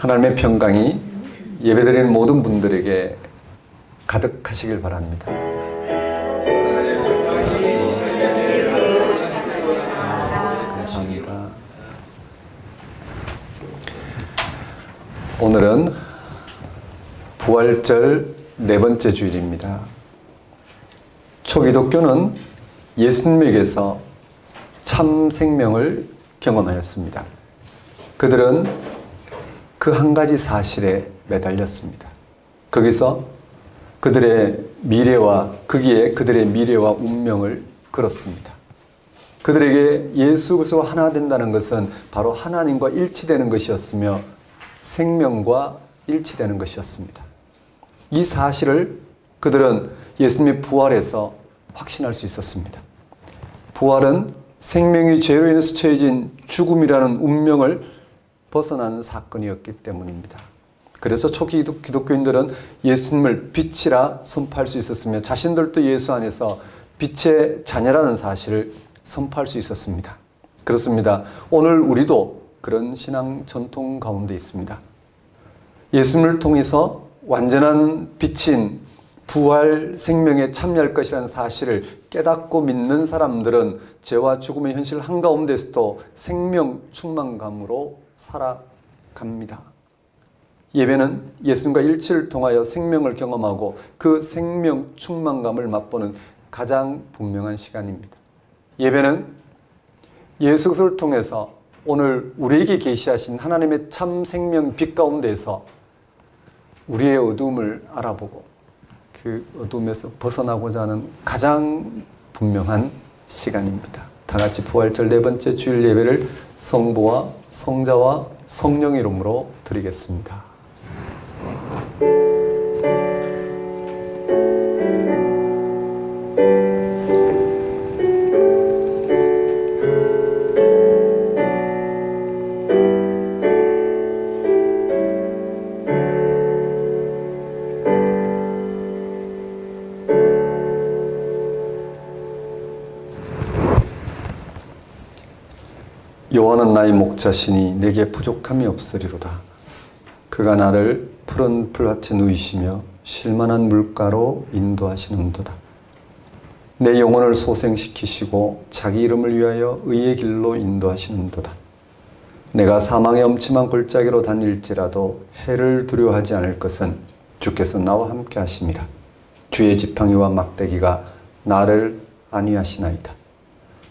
하나님의 평강이 예배드리는 모든 분들에게 가득하시길 바랍니다. 감사합니다. 오늘은 부활절 네 번째 주일입니다. 초기독교는 예수님에게서 참 생명을 경험하였습니다. 그들은 그 한 가지 사실에 매달렸습니다. 거기서 거기에 그들의 미래와 운명을 걸었습니다. 그들에게 예수 그리스도와 하나 된다는 것은 바로 하나님과 일치되는 것이었으며 생명과 일치되는 것이었습니다. 이 사실을 그들은 예수님의 부활에서 확신할 수 있었습니다. 부활은 생명이 죄로 인해서 처해진 죽음이라는 운명을 벗어나는 사건이었기 때문입니다. 그래서 초기 기독교인들은 예수님을 빛이라 선포할 수 있었으며 자신들도 예수 안에서 빛의 자녀라는 사실을 선포할 수 있었습니다. 그렇습니다. 오늘 우리도 그런 신앙 전통 가운데 있습니다. 예수님을 통해서 완전한 빛인 부활 생명에 참여할 것이라는 사실을 깨닫고 믿는 사람들은 죄와 죽음의 현실 한가운데서도 생명 충만감으로 살아갑니다. 예배는 예수님과 일치를 통하여 생명을 경험하고 그 생명 충만감을 맛보는 가장 분명한 시간입니다. 예배는 예수 그리스도를 통해서 오늘 우리에게 계시하신 하나님의 참 생명 빛 가운데서 우리의 어두움을 알아보고 그 어두움에서 벗어나고자 하는 가장 분명한 시간입니다. 다 같이 부활절 네 번째 주일 예배를 성부와 성자와 성령 이름으로 드리겠습니다. 여호와는 나의 목자시니 내게 부족함이 없으리로다. 그가 나를 푸른 풀밭에 누이시며 쉴만한 물가로 인도하시는도다. 내 영혼을 소생시키시고 자기 이름을 위하여 의의 길로 인도하시는도다. 내가 사망의 엄침한 골짜기로 다닐지라도 해를 두려워하지 않을 것은 주께서 나와 함께 하심이라. 주의 지팡이와 막대기가 나를 안위하시나이다.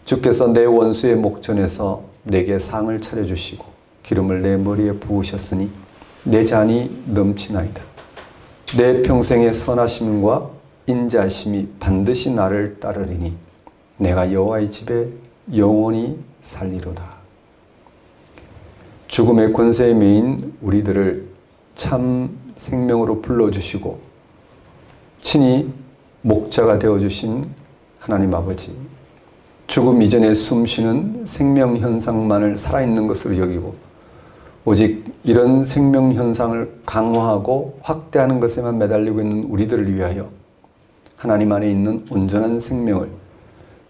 주께서 내 원수의 목전에서 내게 상을 차려주시고 기름을 내 머리에 부으셨으니 내 잔이 넘치나이다. 내 평생의 선하심과 인자하심이 반드시 나를 따르리니 내가 여호와의 집에 영원히 살리로다. 죽음의 권세에 매인 우리들을 참 생명으로 불러주시고 친히 목자가 되어주신 하나님 아버지, 죽음 이전에 숨쉬는 생명 현상만을 살아있는 것으로 여기고 오직 이런 생명 현상을 강화하고 확대하는 것에만 매달리고 있는 우리들을 위하여 하나님 안에 있는 온전한 생명을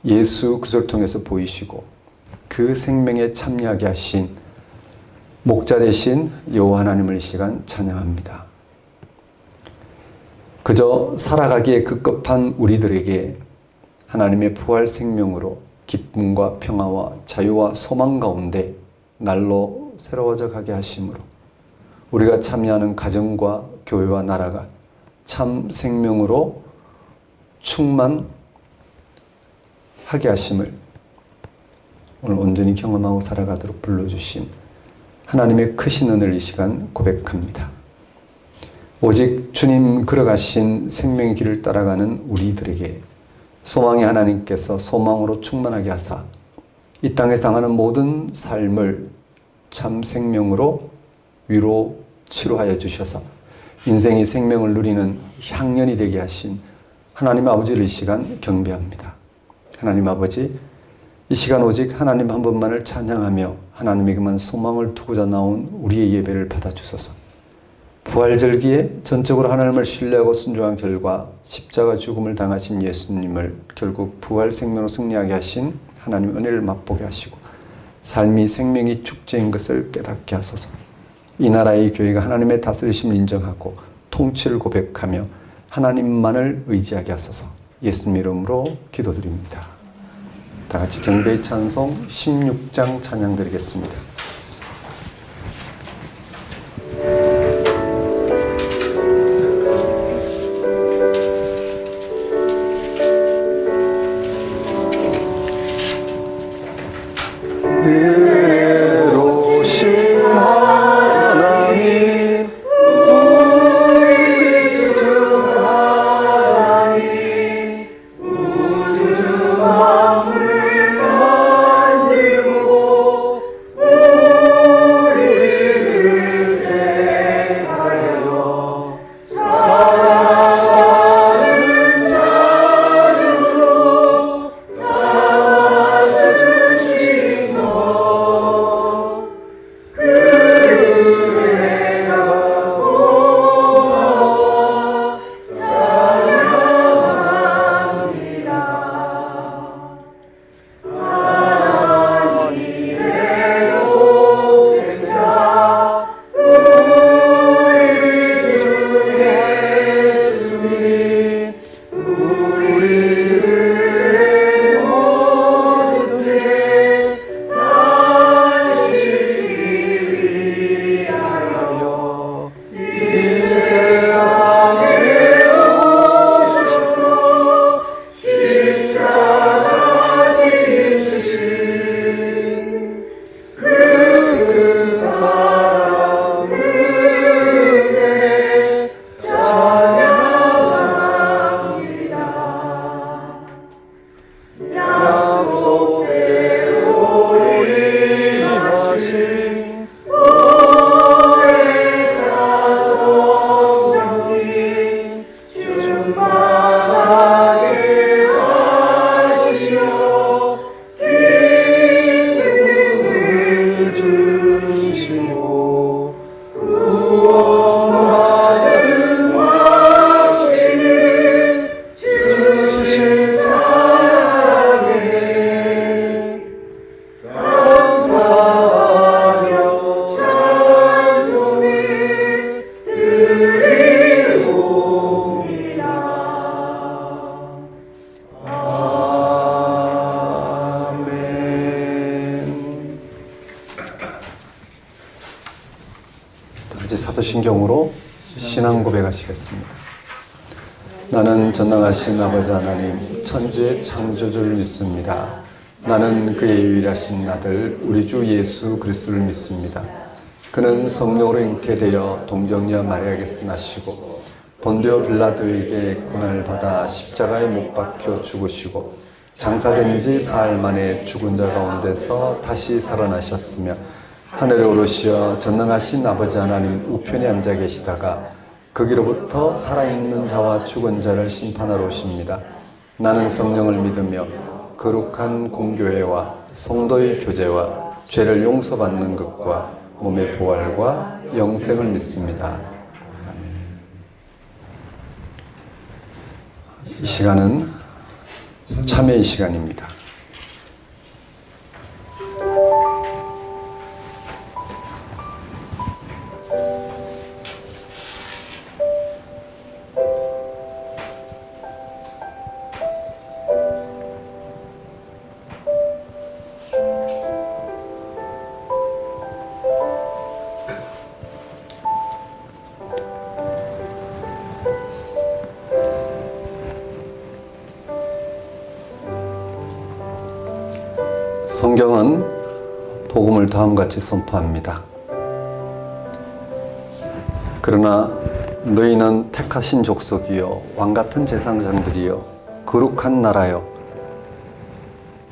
예수 그리스도를 통해서 보이시고 그 생명에 참여하게 하신 목자 되신 여호와 하나님을 이 시간 찬양합니다. 그저 살아가기에 급급한 우리들에게 하나님의 부활 생명으로 기쁨과 평화와 자유와 소망 가운데 날로 새로워져 가게 하심으로 우리가 참여하는 가정과 교회와 나라가 참 생명으로 충만하게 하심을 오늘 온전히 경험하고 살아가도록 불러주신 하나님의 크신 은혜를 이 시간 고백합니다. 오직 주님 걸어가신 생명의 길을 따라가는 우리들에게 소망의 하나님께서 소망으로 충만하게 하사 이 땅에서 당하는 모든 삶을 참 생명으로 위로 치료하여 주셔서 인생이 생명을 누리는 향연이 되게 하신 하나님 아버지를 이 시간 경배합니다. 하나님 아버지, 이 시간 오직 하나님 한 분만을 찬양하며 하나님에게만 소망을 두고자 나온 우리의 예배를 받아주소서. 부활절기에 전적으로 하나님을 신뢰하고 순종한 결과 십자가 죽음을 당하신 예수님을 결국 부활 생명으로 승리하게 하신 하나님의 은혜를 맛보게 하시고 삶이 생명이 축제인 것을 깨닫게 하소서. 이 나라의 교회가 하나님의 다스리심을 인정하고 통치를 고백하며 하나님만을 의지하게 하소서. 예수님 이름으로 기도드립니다. 다 같이 경배의 찬송 16장 찬양 드리겠습니다. 은혜로우신 하나님, 우리 주 하나님, 우주 만물을 만들고 우리를 대하여 사랑하는 자유로 살아주신 것, 그 은혜가 고마워 찬양합니다. 하나님의 독생자 우리 주 예수님, 우리들의 모든 죄 다시기 위하여 이 세상에 오셔서 십자가 지으신 그 큰 사랑, 그 은혜 찬양합니다. 약속대로 임하신 보혜사 성령님, 충만하게 하시어 기쁨을 주시고 구원받은 확신을 주신 사랑에 감사하여 찬송을 드리옵니다. 아멘. 다같이 사도신경으로 신앙 고백하시겠습니다. 나는 전능하신 아버지 하나님, 천지의 창조주를 믿습니다. 나는 그의 유일하신 아들 우리 주 예수 그리스도를 믿습니다. 그는 성령으로 잉태되어 동정녀 마리아에게서 나시고 본디오 빌라도에게 고난을 받아 십자가에 못 박혀 죽으시고 장사된 지 사흘 만에 죽은 자 가운데서 다시 살아나셨으며 하늘에 오르시어 전능하신 아버지 하나님 우편에 앉아 계시다가 거기로부터 살아있는 자와 죽은 자를 심판하러 오십니다. 나는 성령을 믿으며 거룩한 공교회와 성도의 교제와 죄를 용서받는 것과 몸의 부활과 영생을 믿습니다. 이 시간은 참회의 시간입니다. 성경은 복음을 다음과 같이 선포합니다. 그러나 너희는 택하신 족속이요 왕같은 제사장들이요 거룩한 나라요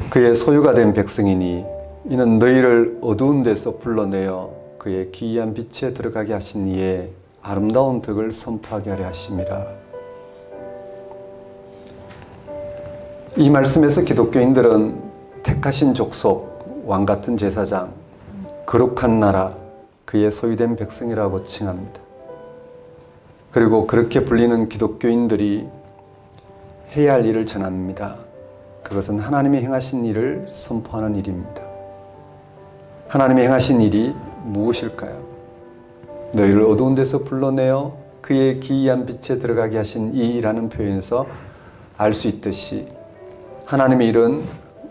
그의 소유가 된 백성이니 이는 너희를 어두운 데서 불러내어 그의 기이한 빛에 들어가게 하신 이의 아름다운 덕을 선포하게 하려 하심이라. 이 말씀에서 기독교인들은 택하신 족속, 왕같은 제사장, 거룩한 나라, 그의 소유된 백성이라고 칭합니다. 그리고 그렇게 불리는 기독교인들이 해야 할 일을 전합니다. 그것은 하나님이 행하신 일을 선포하는 일입니다. 하나님이 행하신 일이 무엇일까요? 너희를 어두운 데서 불러내어 그의 기이한 빛에 들어가게 하신 이라는 표현에서 알 수 있듯이 하나님의 일은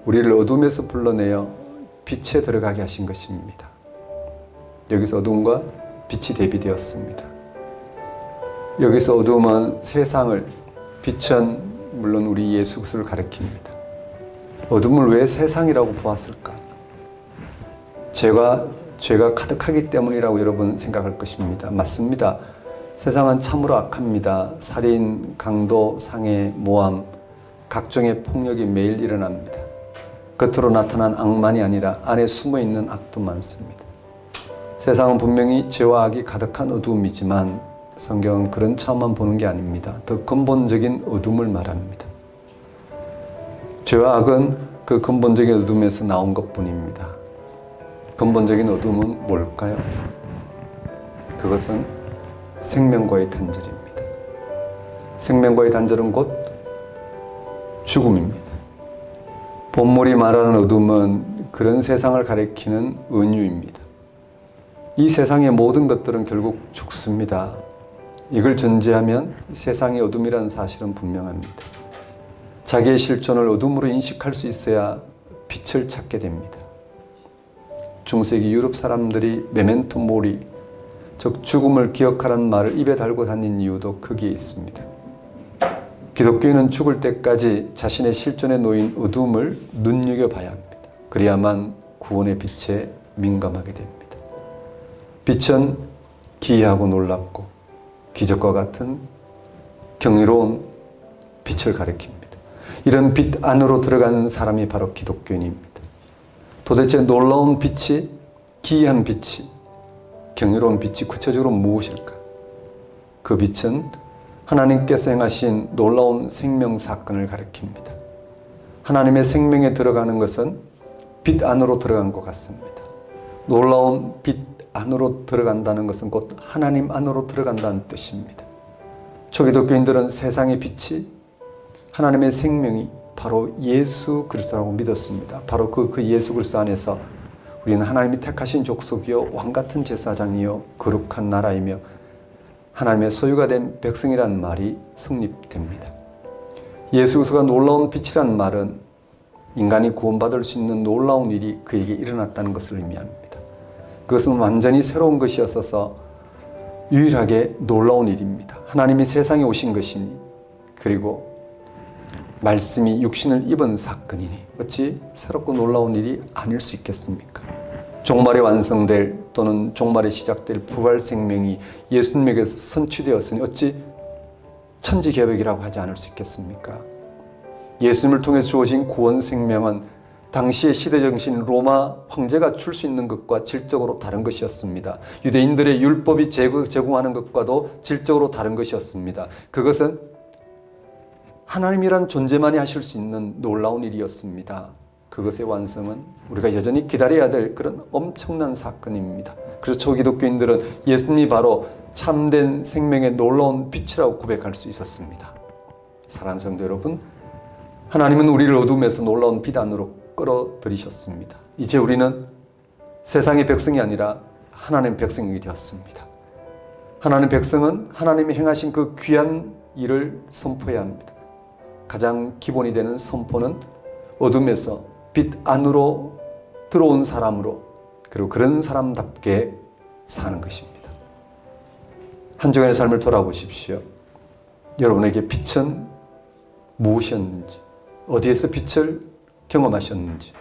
우리를 어둠에서 불러내어 빛에 들어가게 하신 것입니다. 여기서 어둠과 빛이 대비되었습니다. 여기서 어둠은 세상을, 빛은 물론 우리 예수 그리스도를 가리킵니다. 어둠을 왜 세상이라고 보았을까? 죄가 가득하기 때문이라고 여러분 생각할 것입니다. 맞습니다. 세상은 참으로 악합니다. 살인, 강도, 상해, 모함, 각종의 폭력이 매일 일어납니다. 겉으로 나타난 악만이 아니라 안에 숨어있는 악도 많습니다. 세상은 분명히 죄와 악이 가득한 어두움이지만 성경은 그런 차원만 보는 게 아닙니다. 더 근본적인 어둠을 말합니다. 죄와 악은 그 근본적인 어둠에서 나온 것뿐입니다. 근본적인 어둠은 뭘까요? 그것은 생명과의 단절입니다. 생명과의 단절은 곧 죽음입니다. 본물이 말하는 어둠은 그런 세상을 가리키는 은유입니다. 이 세상의 모든 것들은 결국 죽습니다. 이걸 전제하면 세상의 어둠이라는 사실은 분명합니다. 자기의 실존을 어둠으로 인식할 수 있어야 빛을 찾게 됩니다. 중세기 유럽 사람들이 메멘토 모리, 즉 죽음을 기억하라는 말을 입에 달고 다닌 이유도 거기에 있습니다. 기독교인은 죽을 때까지 자신의 실존에 놓인 어둠을 눈여겨봐야 합니다. 그래야만 구원의 빛에 민감하게 됩니다. 빛은 기이하고 놀랍고 기적과 같은 경이로운 빛을 가리킵니다. 이런 빛 안으로 들어가는 사람이 바로 기독교인입니다. 도대체 놀라운 빛이, 기이한 빛이, 경이로운 빛이 구체적으로 무엇일까? 그 빛은 하나님께서 행하신 놀라운 생명 사건을 가리킵니다. 하나님의 생명에 들어가는 것은 빛 안으로 들어간 것 같습니다. 놀라운 빛 안으로 들어간다는 것은 곧 하나님 안으로 들어간다는 뜻입니다. 초기독교인들은 세상의 빛이, 하나님의 생명이 바로 예수 그리스도라고 믿었습니다. 바로 그 예수 그리스도 안에서 우리는 하나님이 택하신 족속이요 왕같은 제사장이요 거룩한 나라이며 하나님의 소유가 된 백성이라는 말이 성립됩니다. 예수 그리스도가 놀라운 빛이란 말은 인간이 구원받을 수 있는 놀라운 일이 그에게 일어났다는 것을 의미합니다. 그것은 완전히 새로운 것이었어서 유일하게 놀라운 일입니다. 하나님이 세상에 오신 것이니, 그리고 말씀이 육신을 입은 사건이니 어찌 새롭고 놀라운 일이 아닐 수 있겠습니까? 종말이 완성될 또는 종말이 시작될 부활 생명이 예수님에게서 선취되었으니 어찌 천지개벽이라고 하지 않을 수 있겠습니까? 예수님을 통해서 주어진 구원 생명은 당시의 시대정신 로마 황제가 줄 수 있는 것과 질적으로 다른 것이었습니다. 유대인들의 율법이 제공하는 것과도 질적으로 다른 것이었습니다. 그것은 하나님이란 존재만이 하실 수 있는 놀라운 일이었습니다. 그것의 완성은 우리가 여전히 기다려야 될 그런 엄청난 사건입니다. 그래서 초기독교인들은 예수님이 바로 참된 생명의 놀라운 빛이라고 고백할 수 있었습니다. 사랑하는 성도 여러분, 하나님은 우리를 어둠에서 놀라운 빛 안으로 끌어들이셨습니다. 이제 우리는 세상의 백성이 아니라 하나님의 백성이 되었습니다. 하나님의 백성은 하나님이 행하신 그 귀한 일을 선포해야 합니다. 가장 기본이 되는 선포는 어둠에서 빛 안으로 들어온 사람으로, 그리고 그런 사람답게 사는 것입니다. 한 주간의 삶을 돌아보십시오. 여러분에게 빛은 무엇이었는지, 어디에서 빛을 경험하셨는지,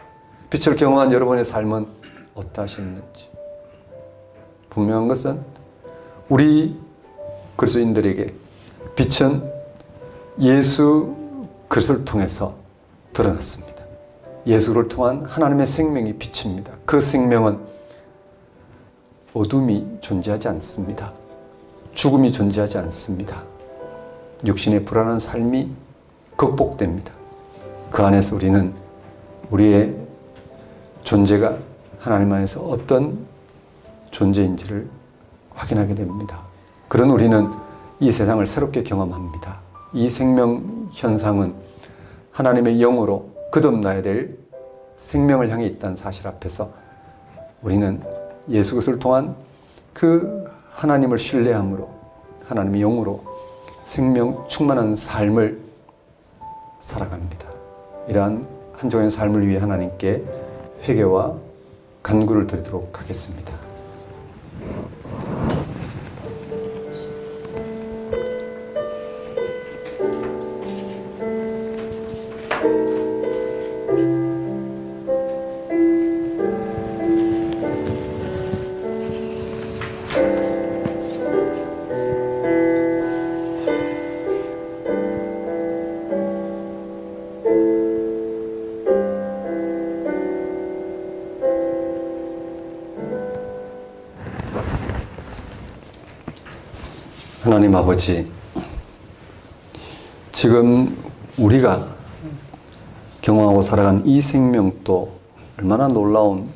빛을 경험한 여러분의 삶은 어떠하셨는지. 분명한 것은 우리 그리스도인들에게 빛은 예수 그리스도를 통해서 드러났습니다. 예수를 통한 하나님의 생명이 빛입니다. 그 생명은 어둠이 존재하지 않습니다. 죽음이 존재하지 않습니다. 육신의 불안한 삶이 극복됩니다. 그 안에서 우리는 우리의 존재가 하나님 안에서 어떤 존재인지를 확인하게 됩니다. 그런 우리는 이 세상을 새롭게 경험합니다. 이 생명 현상은 하나님의 영으로 거듭나야 될 생명을 향해 있다는 사실 앞에서 우리는 예수 그리스도를 통한 그 하나님을 신뢰함으로 하나님의 영으로 생명 충만한 삶을 살아갑니다. 이러한 한 종의 삶을 위해 하나님께 회개와 간구를 드리도록 하겠습니다. 하나님 아버지, 지금 우리가 경험하고 살아간 이 생명도 얼마나 놀라운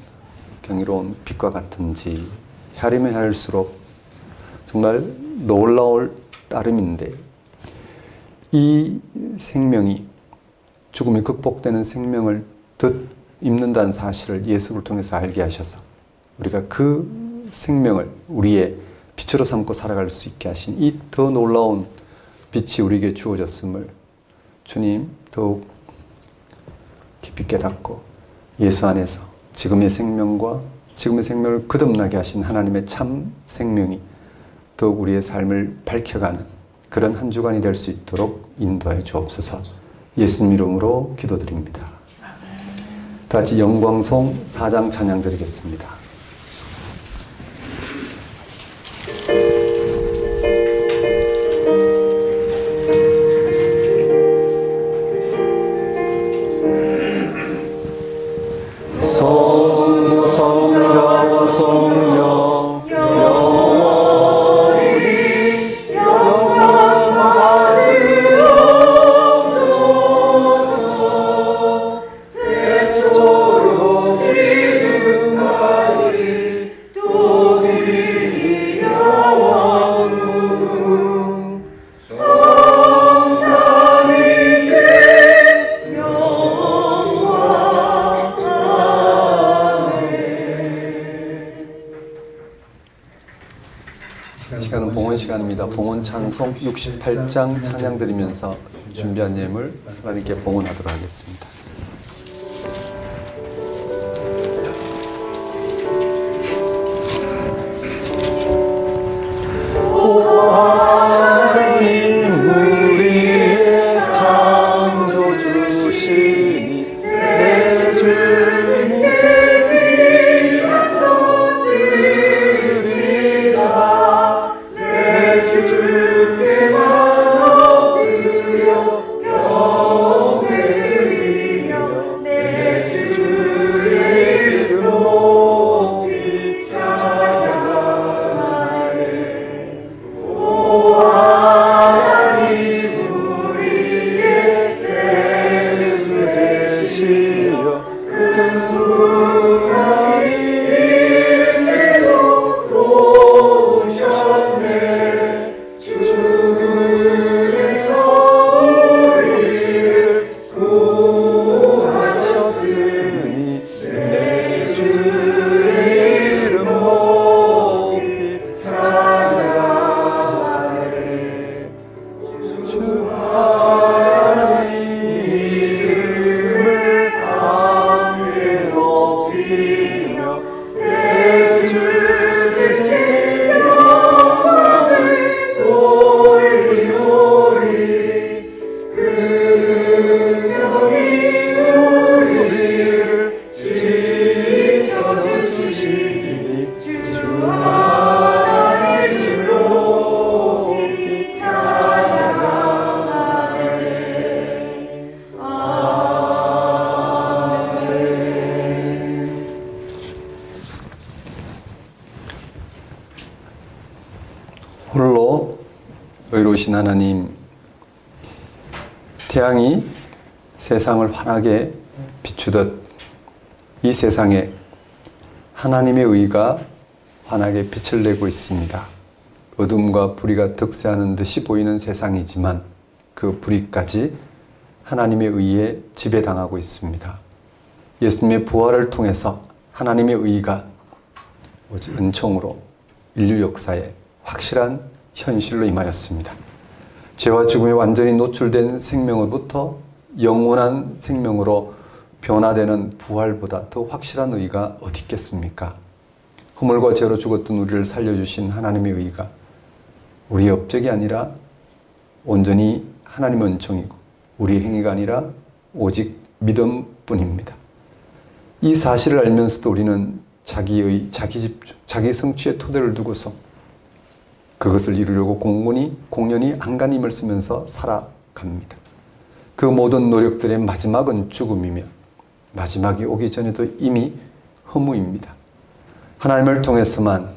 경이로운 빛과 같은지 헤아리면 헤아릴수록 정말 놀라울 따름인데, 이 생명이 죽음이 극복되는 생명을 덧입는다는 사실을 예수를 통해서 알게 하셔서 우리가 그 생명을 우리의 빛으로 삼고 살아갈 수 있게 하신 이 더 놀라운 빛이 우리에게 주어졌음을 주님 더욱 깊이 깨닫고 예수 안에서 지금의 생명과 지금의 생명을 거듭나게 하신 하나님의 참 생명이 더욱 우리의 삶을 밝혀가는 그런 한 주간이 될 수 있도록 인도하여 주옵소서. 예수님 이름으로 기도드립니다. 다 같이 영광송 4장 찬양 드리겠습니다. 성자와 성령 영원히 영광 받으옵소서. 태초로 지금까지 또 그 영원 성삼위의 영광. 시간은 봉헌 시간입니다. 봉헌 찬송 68장 찬양 드리면서 준비한 예물 하나님께 봉헌하도록 하겠습니다. 오 하나님 우리의 창조주시니 내 주님께 귀한 것 드리라. 내 주께만 엎드려 경배드리며 내 주의 이름 높이 찬양하네. 오 하나님 우리의 대주 되시어 큰 구원이 인내로 도우셨네. 주께서 우리를 구하셨으니 내 주의 이름 높이 찬양하네. 주 하나님 이름을 함께 높이며 내 주께 영광을 돌리오리. 그 영이 우리를 지켜주시니 주 하나님을 높이 찬양하네. 아멘. 홀로 의로우신 하나님, 태양이 세상을 환하게 비추듯 이 세상에 하나님의 의가 환하게 빛을 내고 있습니다. 어둠과 불의가 득세하는 듯이 보이는 세상이지만 그 불의까지 하나님의 의에 지배당하고 있습니다. 예수님의 부활을 통해서 하나님의 의가 오직 은총으로 인류 역사에 확실한 현실로 임하였습니다. 죄와 죽음에 완전히 노출된 생명으로부터 영원한 생명으로 변화되는 부활보다 더 확실한 의가 어디 있겠습니까? 허물과 죄로 죽었던 우리를 살려주신 하나님의 의가 우리의 업적이 아니라 온전히 하나님의 은총이고 우리의 행위가 아니라 오직 믿음뿐입니다. 이 사실을 알면서도 우리는 자기의 자기 집중, 자기 성취의 토대를 두고서 그것을 이루려고 공연히 안간힘을 쓰면서 살아갑니다. 그 모든 노력들의 마지막은 죽음이며 마지막이 오기 전에도 이미 허무입니다. 하나님을 통해서만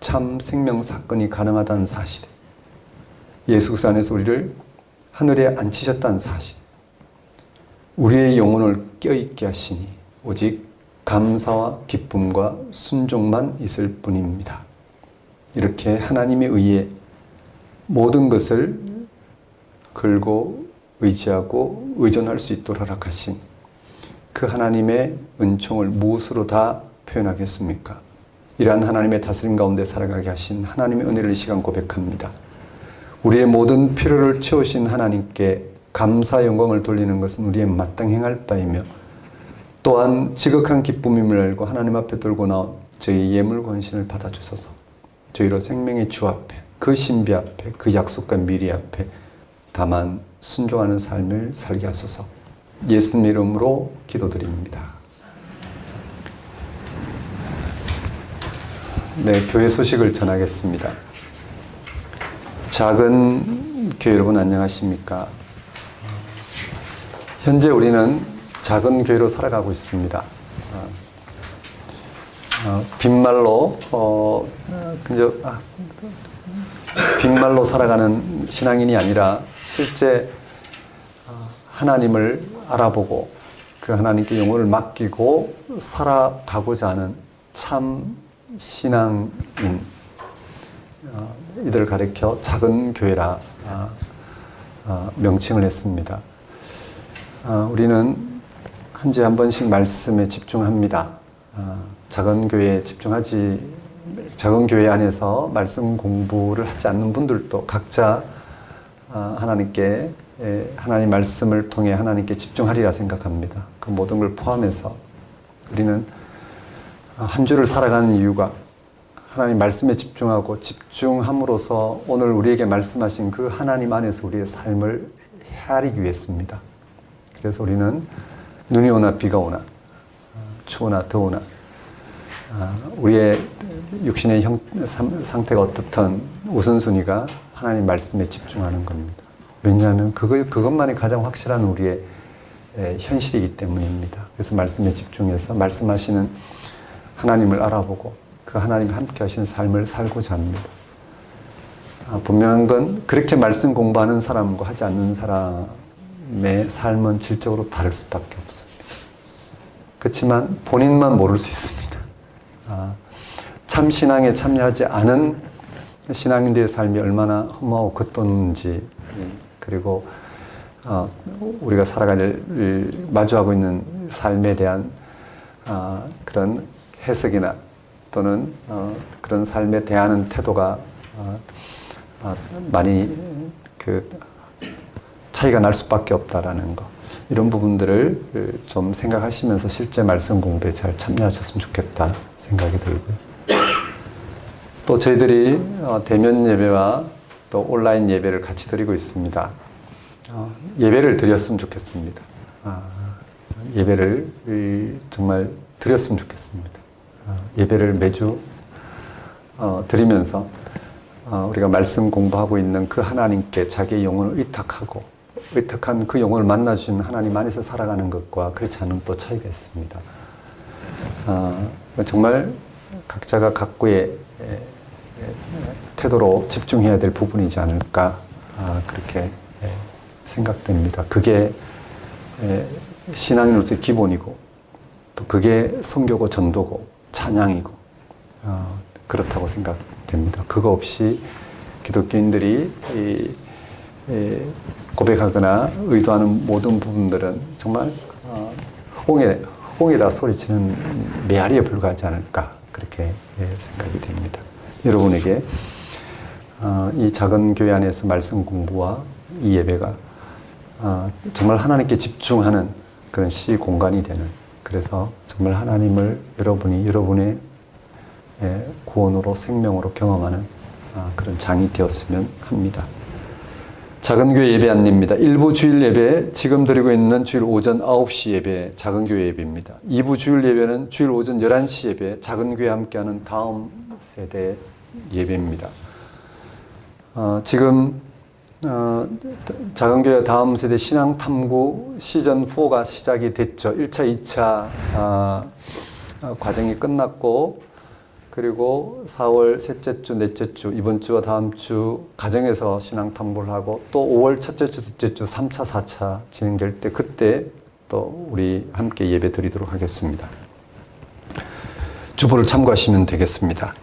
참 생명 사건이 가능하다는 사실, 예수 그리스도 안에서 우리를 하늘에 앉히셨다는 사실, 우리의 영혼을 껴있게 하시니 오직 감사와 기쁨과 순종만 있을 뿐입니다. 이렇게 하나님의 의에 모든 것을 걸고 의지하고 의존할 수 있도록 허락하신 그 하나님의 은총을 무엇으로 다 표현하겠습니까? 이러한 하나님의 다스림 가운데 살아가게 하신 하나님의 은혜를 이 시간 고백합니다. 우리의 모든 필요를 채우신 하나님께 감사 영광을 돌리는 것은 우리의 마땅히 행할 바이며 또한 지극한 기쁨임을 알고 하나님 앞에 들고 나온 저희 예물 권신을 받아주소서. 저희로 생명의 주 앞에, 그 신비 앞에, 그 약속과 미래 앞에 다만 순종하는 삶을 살게 하소서. 예수님 이름으로 기도드립니다. 네, 교회 소식을 전하겠습니다. 작은 교회 여러분 안녕하십니까? 현재 우리는 작은 교회로 살아가고 있습니다. 빈말로 빈말로 살아가는 신앙인이 아니라 실제 하나님을 알아보고 그 하나님께 영혼을 맡기고 살아가고자 하는 참 신앙인, 이들을 가리켜 작은 교회라 명칭을 했습니다. 우리는 한 주에 한 번씩 말씀에 집중합니다. 작은 교회에 작은 교회 안에서 말씀 공부를 하지 않는 분들도 각자 하나님께, 하나님 말씀을 통해 하나님께 집중하리라 생각합니다. 그 모든 걸 포함해서 우리는 한 주를 살아가는 이유가 하나님 말씀에 집중하고 집중함으로써 오늘 우리에게 말씀하신 그 하나님 안에서 우리의 삶을 헤아리기 위해서입니다. 그래서 우리는 눈이 오나 비가 오나 추우나 더우나 우리의 육신의 상태가 어떻든 우선순위가 하나님 말씀에 집중하는 겁니다. 왜냐하면 그것만이 가장 확실한 우리의 현실이기 때문입니다. 그래서 말씀에 집중해서 말씀하시는 하나님을 알아보고 그 하나님과 함께 하시는 삶을 살고자 합니다. 분명한 건 그렇게 말씀 공부하는 사람과 하지 않는 사람의 삶은 질적으로 다를 수밖에 없습니다. 그렇지만 본인만 모를 수 있습니다. 참 신앙에 참여하지 않은 신앙인들의 삶이 얼마나 허무하고 겉도는지, 그리고 우리가 살아갈 마주하고 있는 삶에 대한 그런 해석이나 또는 그런 삶에 대하는 태도가 많이 차이가 날 수밖에 없다라는 것, 이런 부분들을 좀 생각하시면서 실제 말씀 공부에 잘 참여하셨으면 좋겠다 생각이 들고요. 또 저희들이 대면 예배와 또 온라인 예배를 같이 드리고 있습니다. 예배를 드렸으면 좋겠습니다. 예배를 정말 드렸으면 좋겠습니다. 예배를 매주 드리면서 우리가 말씀 공부하고 있는 그 하나님께 자기의 영혼을 의탁한 그 영혼을 만나주신 하나님 안에서 살아가는 것과 그렇지 않은 또 차이가 있습니다. 정말 각자가 각고의 태도로 집중해야 될 부분이지 않을까 그렇게 생각됩니다. 그게 신앙인으로서의 기본이고 또 그게 선교고 전도고 찬양이고 그렇다고 생각됩니다. 그거 없이 기독교인들이 고백하거나 의도하는 모든 부분들은 정말 홍에다 소리치는 메아리에 불과하지 않을까 그렇게 생각이 됩니다. 여러분에게 이 작은 교회 안에서 말씀 공부와 이 예배가 정말 하나님께 집중하는 그런 공간이 되는, 그래서 정말 하나님을 여러분의 구원으로 생명으로 경험하는 그런 장이 되었으면 합니다. 작은 교회 예배 안내입니다. 1부 주일 예배, 지금 드리고 있는 주일 오전 9시 예배, 작은 교회 예배입니다. 2부 주일 예배는 주일 오전 11시 예배, 작은 교회 함께하는 다음 세대 예배입니다. 지금 작은 교회 다음 세대 신앙 탐구 시즌 4가 시작이 됐죠. 1차, 2차 과정이 끝났고, 그리고 4월 셋째 주, 넷째 주, 이번 주와 다음 주 가정에서 신앙 탐구를 하고, 또 5월 첫째 주, 둘째 주, 3차, 4차 진행될 때 그때 또 우리 함께 예배 드리도록 하겠습니다. 주보를 참고하시면 되겠습니다.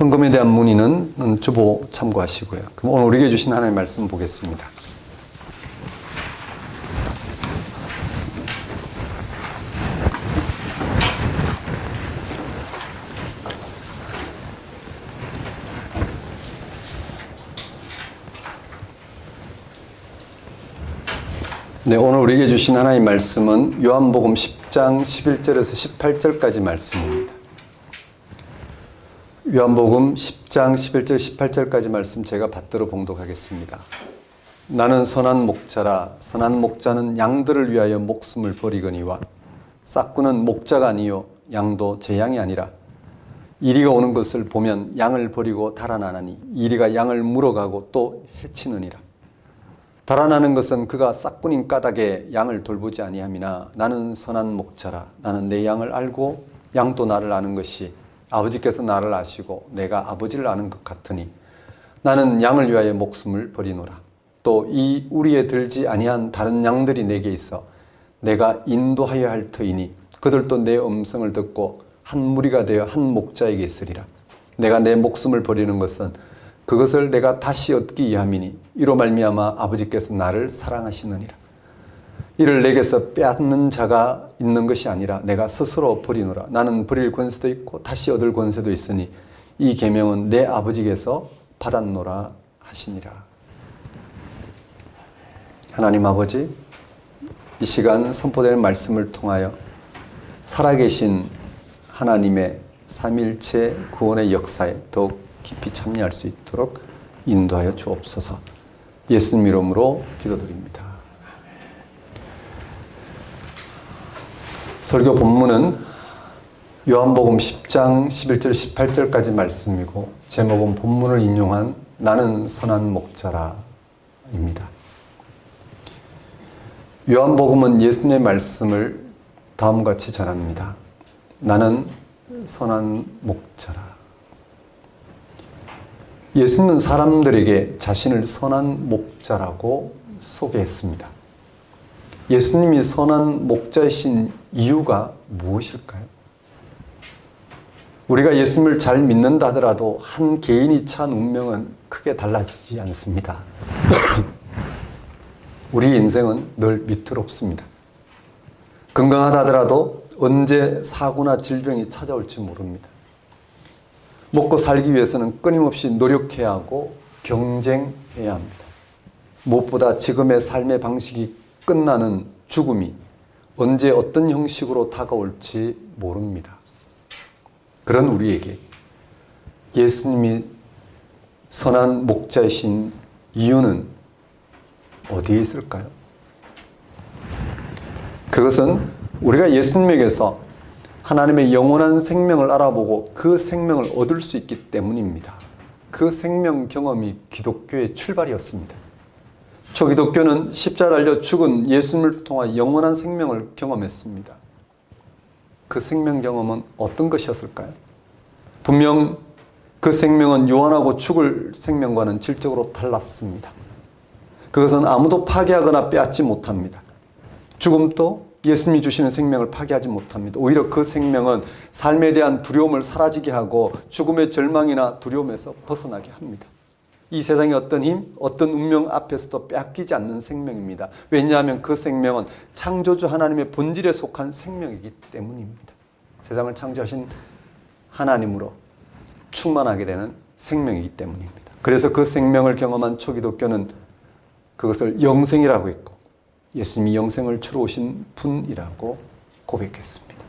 헌금에 대한 문의는 주보 참고하시고요. 그럼 오늘 우리에게 주신 하나님의 말씀 보겠습니다. 네, 오늘 우리에게 주신 하나님의 말씀은 요한복음 10장 11절에서 18절까지 말씀입니다. 요한복음 10장 11절 18절까지 말씀 제가 받들어 봉독하겠습니다. 나는 선한 목자라. 선한 목자는 양들을 위하여 목숨을 버리거니와 싹구는 목자가 아니요 양도 제 양이 아니라. 이리가 오는 것을 보면 양을 버리고 달아나나니 이리가 양을 물어가고 또 해치느니라. 달아나는 것은 그가 싹군인 까닭에 양을 돌보지 아니함이나 나는 선한 목자라. 나는 내 양을 알고 양도 나를 아는 것이 아버지께서 나를 아시고 내가 아버지를 아는 것 같으니 나는 양을 위하여 목숨을 버리노라. 또 이 우리에 들지 아니한 다른 양들이 내게 있어 내가 인도하여야 할 터이니 그들도 내 음성을 듣고 한 무리가 되어 한 목자에게 있으리라. 내가 내 목숨을 버리는 것은 그것을 내가 다시 얻기 위함이니 이로 말미암아 아버지께서 나를 사랑하시느니라. 이를 내게서 빼앗는 자가 있는 것이 아니라 내가 스스로 버리노라. 나는 버릴 권세도 있고 다시 얻을 권세도 있으니 이 계명은 내 아버지께서 받았노라 하시니라. 하나님 아버지, 이 시간 선포되는 말씀을 통하여 살아계신 하나님의 삼위일체 구원의 역사에 더욱 깊이 참여할 수 있도록 인도하여 주옵소서. 예수님 이름으로 기도드립니다. 설교 본문은 요한복음 10장 11절 18절까지 말씀이고, 제목은 본문을 인용한 나는 선한 목자라입니다. 요한복음은 예수님의 말씀을 다음과 같이 전합니다. 나는 선한 목자라. 예수님은 사람들에게 자신을 선한 목자라고 소개했습니다. 예수님이 선한 목자이신 이유가 무엇일까요? 우리가 예수님을 잘 믿는다 하더라도 한 개인이 처한 운명은 크게 달라지지 않습니다. 우리 인생은 늘 위태롭습니다. 건강하다 하더라도 언제 사고나 질병이 찾아올지 모릅니다. 먹고 살기 위해서는 끊임없이 노력해야 하고 경쟁해야 합니다. 무엇보다 지금의 삶의 방식이 끝나는 죽음이 언제 어떤 형식으로 다가올지 모릅니다. 그런 우리에게 예수님이 선한 목자이신 이유는 어디에 있을까요? 그것은 우리가 예수님에게서 하나님의 영원한 생명을 알아보고 그 생명을 얻을 수 있기 때문입니다. 그 생명 경험이 기독교의 출발이었습니다. 초기독교는 십자가를 달려 죽은 예수님을 통한 영원한 생명을 경험했습니다. 그 생명 경험은 어떤 것이었을까요? 분명 그 생명은 유한하고 죽을 생명과는 질적으로 달랐습니다. 그것은 아무도 파괴하거나 빼앗지 못합니다. 죽음도 예수님이 주시는 생명을 파괴하지 못합니다. 오히려 그 생명은 삶에 대한 두려움을 사라지게 하고 죽음의 절망이나 두려움에서 벗어나게 합니다. 이 세상의 어떤 힘, 어떤 운명 앞에서도 빼앗기지 않는 생명입니다. 왜냐하면 그 생명은 창조주 하나님의 본질에 속한 생명이기 때문입니다. 세상을 창조하신 하나님으로 충만하게 되는 생명이기 때문입니다. 그래서 그 생명을 경험한 초기독교는 그것을 영생이라고 했고 예수님이 영생을 주러 오신 분이라고 고백했습니다.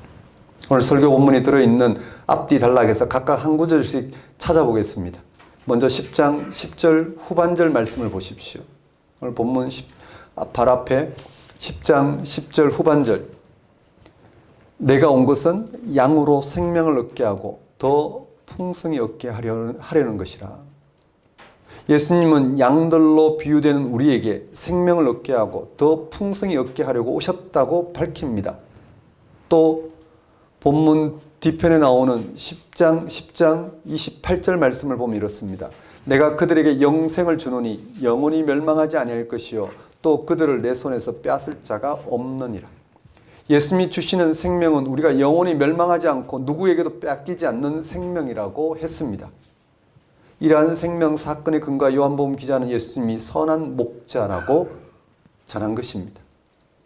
오늘 설교 본문이 들어있는 앞뒤 단락에서 각각 한 구절씩 찾아보겠습니다. 먼저 10장 10절 후반절 말씀을 보십시오. 오늘 본문 발 앞에 10장 10절 후반절. 내가 온 것은 양으로 생명을 얻게 하고 더 풍성히 얻게 하려는 것이라. 예수님은 양들로 비유되는 우리에게 생명을 얻게 하고 더 풍성히 얻게 하려고 오셨다고 밝힙니다. 또 본문 뒤편에 나오는 10장 28절 말씀을 보면 이렇습니다. 내가 그들에게 영생을 주노니 영원히 멸망하지 아니할 것이요 또 그들을 내 손에서 빼앗을 자가 없느니라. 예수님이 주시는 생명은 우리가 영원히 멸망하지 않고 누구에게도 빼앗기지 않는 생명이라고 했습니다. 이러한 생명 사건의 근거와 요한복음 기자는 예수님이 선한 목자라고 전한 것입니다.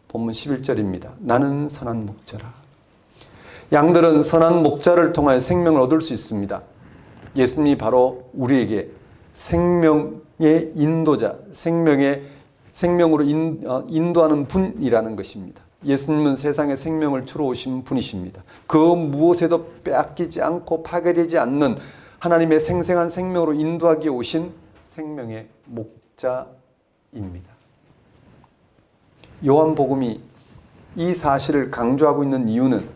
본문 11절입니다. 나는 선한 목자라. 양들은 선한 목자를 통하여 생명을 얻을 수 있습니다. 예수님이 바로 우리에게 생명의 인도자, 생명으로 인도하는 분이라는 것입니다. 예수님은 세상에 생명을 주러 오신 분이십니다. 그 무엇에도 빼앗기지 않고 파괴되지 않는 하나님의 생생한 생명으로 인도하기 위해 오신 생명의 목자입니다. 요한복음이 이 사실을 강조하고 있는 이유는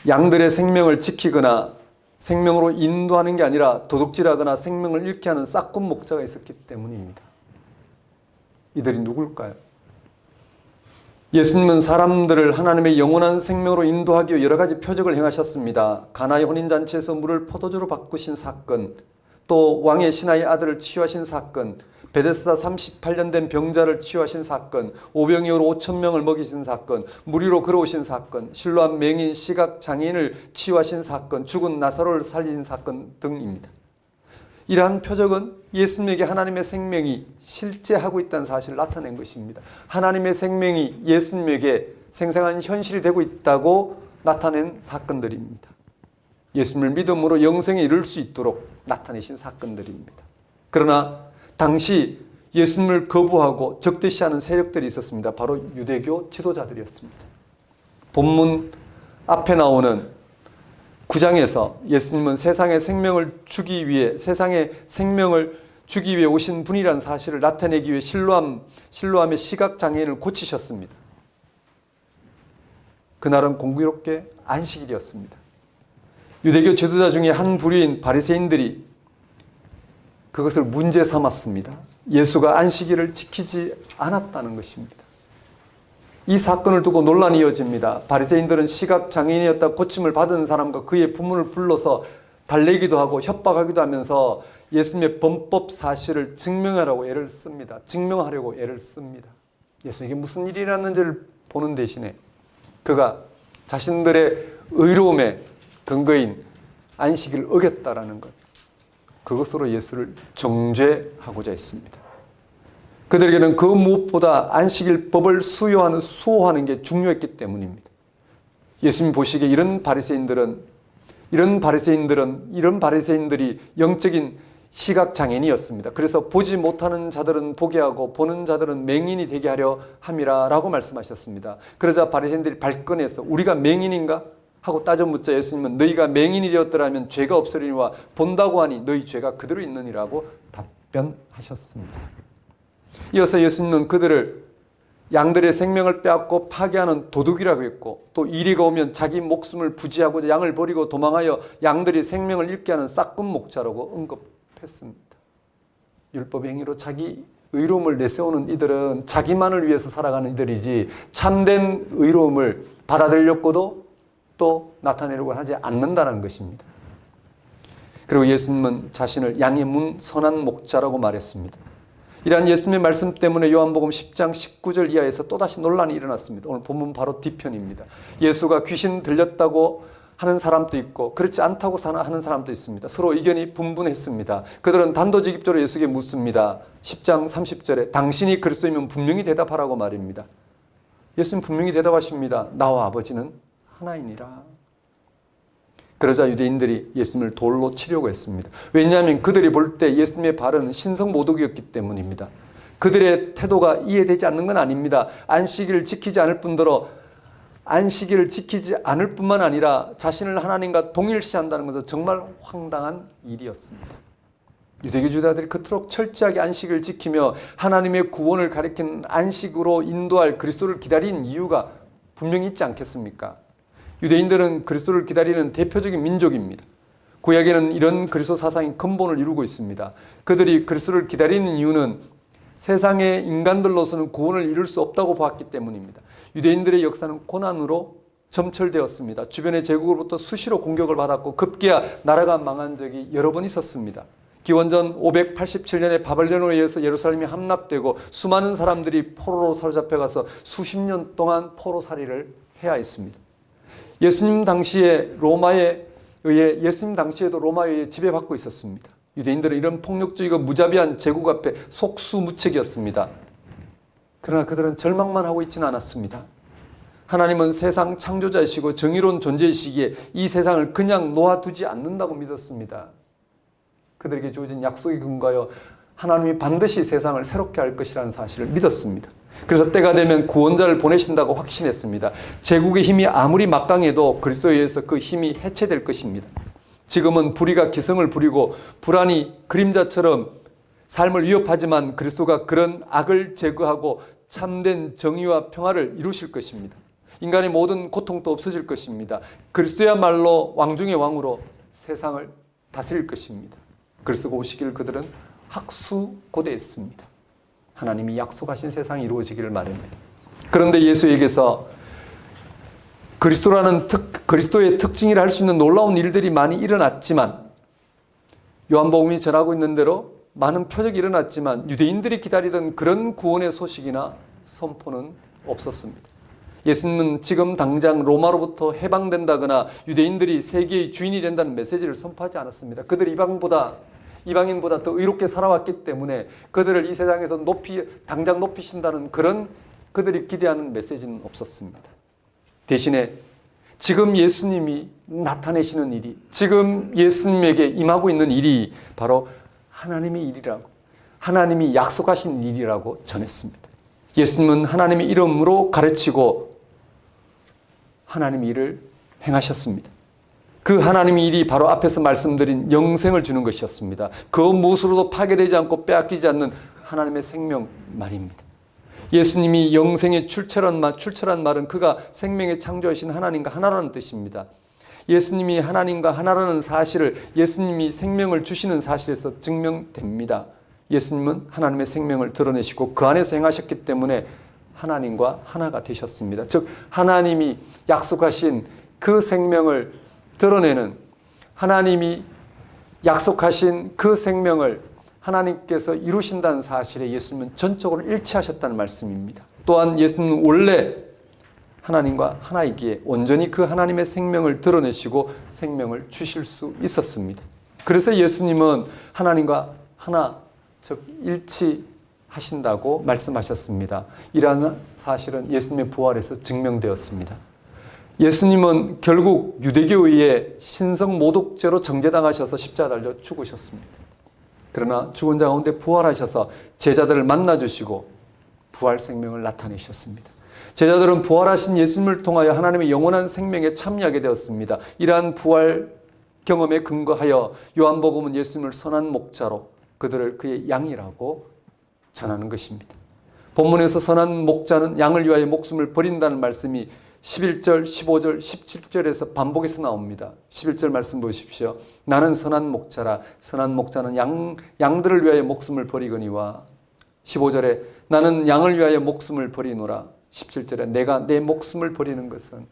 양들의 생명을 지키거나 생명으로 인도하는 게 아니라 도둑질하거나 생명을 잃게 하는 싹군 목자가 있었기 때문입니다. 이들이 누굴까요? 예수님은 사람들을 하나님의 영원한 생명으로 인도하기 위해 여러 가지 표적을 행하셨습니다. 가나의 혼인잔치에서 물을 포도주로 바꾸신 사건, 또 왕의 신하의 아들을 치유하신 사건, 베데스다 38년 된 병자를 치유하신 사건, 오병이어로 5,000명을 먹이신 사건, 무리로 걸어오신 사건, 실로암 맹인 시각장애인을 치유하신 사건, 죽은 나사로를 살린 사건 등입니다. 이러한 표적은 예수님에게 하나님의 생명이 실제하고 있다는 사실을 나타낸 것입니다. 하나님의 생명이 예수님에게 생생한 현실이 되고 있다고 나타낸 사건들입니다. 예수님을 믿음으로 영생에 이를 수 있도록 나타내신 사건들입니다. 그러나 당시 예수님을 거부하고 적대시하는 세력들이 있었습니다. 바로 유대교 지도자들이었습니다. 본문 앞에 나오는 9장에서 예수님은 세상에 생명을 주기 위해 오신 분이라는 사실을 나타내기 위해 실로암의 시각장애인을 고치셨습니다. 그날은 공교롭게 안식일이었습니다. 유대교 지도자 중에 한 부류인 바리새인들이 그것을 문제 삼았습니다. 예수가 안식일을 지키지 않았다는 것입니다. 이 사건을 두고 논란이 이어집니다. 바리새인들은 시각장애인이었다 고침을 받은 사람과 그의 부모를 불러서 달래기도 하고 협박하기도 하면서 예수님의 범법 사실을 증명하려고 애를 씁니다. 증명하려고 애를 씁니다. 예수에게 무슨 일이 일어났는지를 보는 대신에 그가 자신들의 의로움의 근거인 안식일을 어겼다라는 것, 그것으로 예수를 정죄하고자 했습니다. 그들에게는 그 무엇보다 안식일법을 수호하는 게 중요했기 때문입니다. 예수님 보시기에 이런 바리새인들이 영적인 시각장애인이었습니다. 그래서 보지 못하는 자들은 보게 하고 보는 자들은 맹인이 되게 하려 함이라 라고 말씀하셨습니다. 그러자 바리새인들이 발끈해서 우리가 맹인인가? 하고 따져 묻자 예수님은 너희가 맹인이 되었더라면 죄가 없으리니와 본다고 하니 너희 죄가 그대로 있느니라고 답변하셨습니다. 이어서 예수님은 그들을 양들의 생명을 빼앗고 파괴하는 도둑이라고 했고 또 이리가 오면 자기 목숨을 부지하고자 양을 버리고 도망하여 양들이 생명을 잃게 하는 싹군 목자라고 언급했습니다. 율법의 행위로 자기 의로움을 내세우는 이들은 자기만을 위해서 살아가는 이들이지 참된 의로움을 받아들였고도 또 나타내려고 하지 않는다는 것입니다. 그리고 예수님은 자신을 양의 문 선한 목자라고 말했습니다. 이러한 예수님의 말씀 때문에 요한복음 10장 19절 이하에서 또다시 논란이 일어났습니다. 오늘 본문 바로 뒤편입니다. 예수가 귀신 들렸다고 하는 사람도 있고 그렇지 않다고 하는 사람도 있습니다. 서로 의견이 분분했습니다. 그들은 단도직입적으로 예수에게 묻습니다. 10장 30절에 당신이 그리스도이면 분명히 대답하라고 말입니다. 예수님 분명히 대답하십니다. 나와 아버지는 하나이니라. 그러자 유대인들이 예수님을 돌로 치려고 했습니다. 왜냐하면 그들이 볼 때 예수님의 발은 신성모독이었기 때문입니다. 그들의 태도가 이해되지 않는 건 아닙니다. 안식일을 지키지 않을 뿐더러 안식일을 지키지 않을 뿐만 아니라 자신을 하나님과 동일시한다는 것은 정말 황당한 일이었습니다. 유대교 주자들이 그토록 철저하게 안식을 지키며 하나님의 구원을 가리키는 안식으로 인도할 그리스도를 기다린 이유가 분명히 있지 않겠습니까? 유대인들은 그리스도를 기다리는 대표적인 민족입니다. 구약에는 이런 그리스도 사상이 근본을 이루고 있습니다. 그들이 그리스도를 기다리는 이유는 세상의 인간들로서는 구원을 이룰 수 없다고 봤기 때문입니다. 유대인들의 역사는 고난으로 점철되었습니다. 주변의 제국으로부터 수시로 공격을 받았고 급기야 나라가 망한 적이 여러 번 있었습니다. 기원전 587년에 바벨론에 의해서 예루살렘이 함락되고 수많은 사람들이 포로로 사로잡혀가서 수십 년 동안 포로살이를 해야 했습니다. 예수님 당시에도 로마에 의해 지배받고 있었습니다. 유대인들은 이런 폭력적이고 무자비한 제국 앞에 속수무책이었습니다. 그러나 그들은 절망만 하고 있지는 않았습니다. 하나님은 세상 창조자이시고 정의로운 존재이시기에 이 세상을 그냥 놓아두지 않는다고 믿었습니다. 그들에게 주어진 약속에 근거하여 하나님이 반드시 세상을 새롭게 할 것이라는 사실을 믿었습니다. 그래서 때가 되면 구원자를 보내신다고 확신했습니다. 제국의 힘이 아무리 막강해도 그리스도에 의해서 그 힘이 해체될 것입니다. 지금은 불의가 기승을 부리고 불안이 그림자처럼 삶을 위협하지만 그리스도가 그런 악을 제거하고 참된 정의와 평화를 이루실 것입니다. 인간의 모든 고통도 없어질 것입니다. 그리스도야말로 왕중의 왕으로 세상을 다스릴 것입니다. 그리스도가 오시길 그들은 학수고대했습니다. 하나님이 약속하신 세상이 이루어지기를 바랍니다. 그런데 예수에게서 그리스도의 특징이라 할 수 있는 놀라운 일들이 많이 일어났지만 요한복음이 전하고 있는 대로 많은 표적이 일어났지만 유대인들이 기다리던 그런 구원의 소식이나 선포는 없었습니다. 예수님은 지금 당장 로마로부터 해방된다거나 유대인들이 세계의 주인이 된다는 메시지를 선포하지 않았습니다. 그들이 이방인보다 더 의롭게 살아왔기 때문에 그들을 이 세상에서 당장 높이신다는 그런 그들이 기대하는 메시지는 없었습니다. 대신에 지금 예수님이 나타내시는 일이, 지금 예수님에게 임하고 있는 일이 바로 하나님의 일이라고, 하나님이 약속하신 일이라고 전했습니다. 예수님은 하나님의 이름으로 가르치고 하나님의 일을 행하셨습니다. 그 하나님의 일이 바로 앞에서 말씀드린 영생을 주는 것이었습니다. 그 무엇으로도 파괴되지 않고 빼앗기지 않는 하나님의 생명 말입니다. 예수님이 영생의 출처란 말은 그가 생명의 창조하신 하나님과 하나라는 뜻입니다. 예수님이 하나님과 하나라는 사실을 예수님이 생명을 주시는 사실에서 증명됩니다. 예수님은 하나님의 생명을 드러내시고 그 안에서 행하셨기 때문에 하나님과 하나가 되셨습니다. 즉 하나님이 약속하신 그 생명을 드러내는, 하나님이 약속하신 그 생명을 하나님께서 이루신다는 사실에 예수님은 전적으로 일치하셨다는 말씀입니다. 또한 예수님은 원래 하나님과 하나이기에 온전히 그 하나님의 생명을 드러내시고 생명을 주실 수 있었습니다. 그래서 예수님은 하나님과 하나, 즉 일치하신다고 말씀하셨습니다. 이러한 사실은 예수님의 부활에서 증명되었습니다. 예수님은 결국 유대교의 신성모독죄로 정죄당하셔서 십자가 달려 죽으셨습니다. 그러나 죽은 자 가운데 부활하셔서 제자들을 만나주시고 부활 생명을 나타내셨습니다. 제자들은 부활하신 예수님을 통하여 하나님의 영원한 생명에 참여하게 되었습니다. 이러한 부활 경험에 근거하여 요한복음은 예수님을 선한 목자로 그들을 그의 양이라고 전하는 것입니다. 본문에서 선한 목자는 양을 위하여 목숨을 버린다는 말씀이 11절, 15절, 17절에서 반복해서 나옵니다. 11절 말씀 보십시오. 나는 선한 목자라. 선한 목자는 양들을 위하여 목숨을 버리거니와 15절에 나는 양을 위하여 목숨을 버리노라. 17절에 내가 내 목숨을 버리는 것은,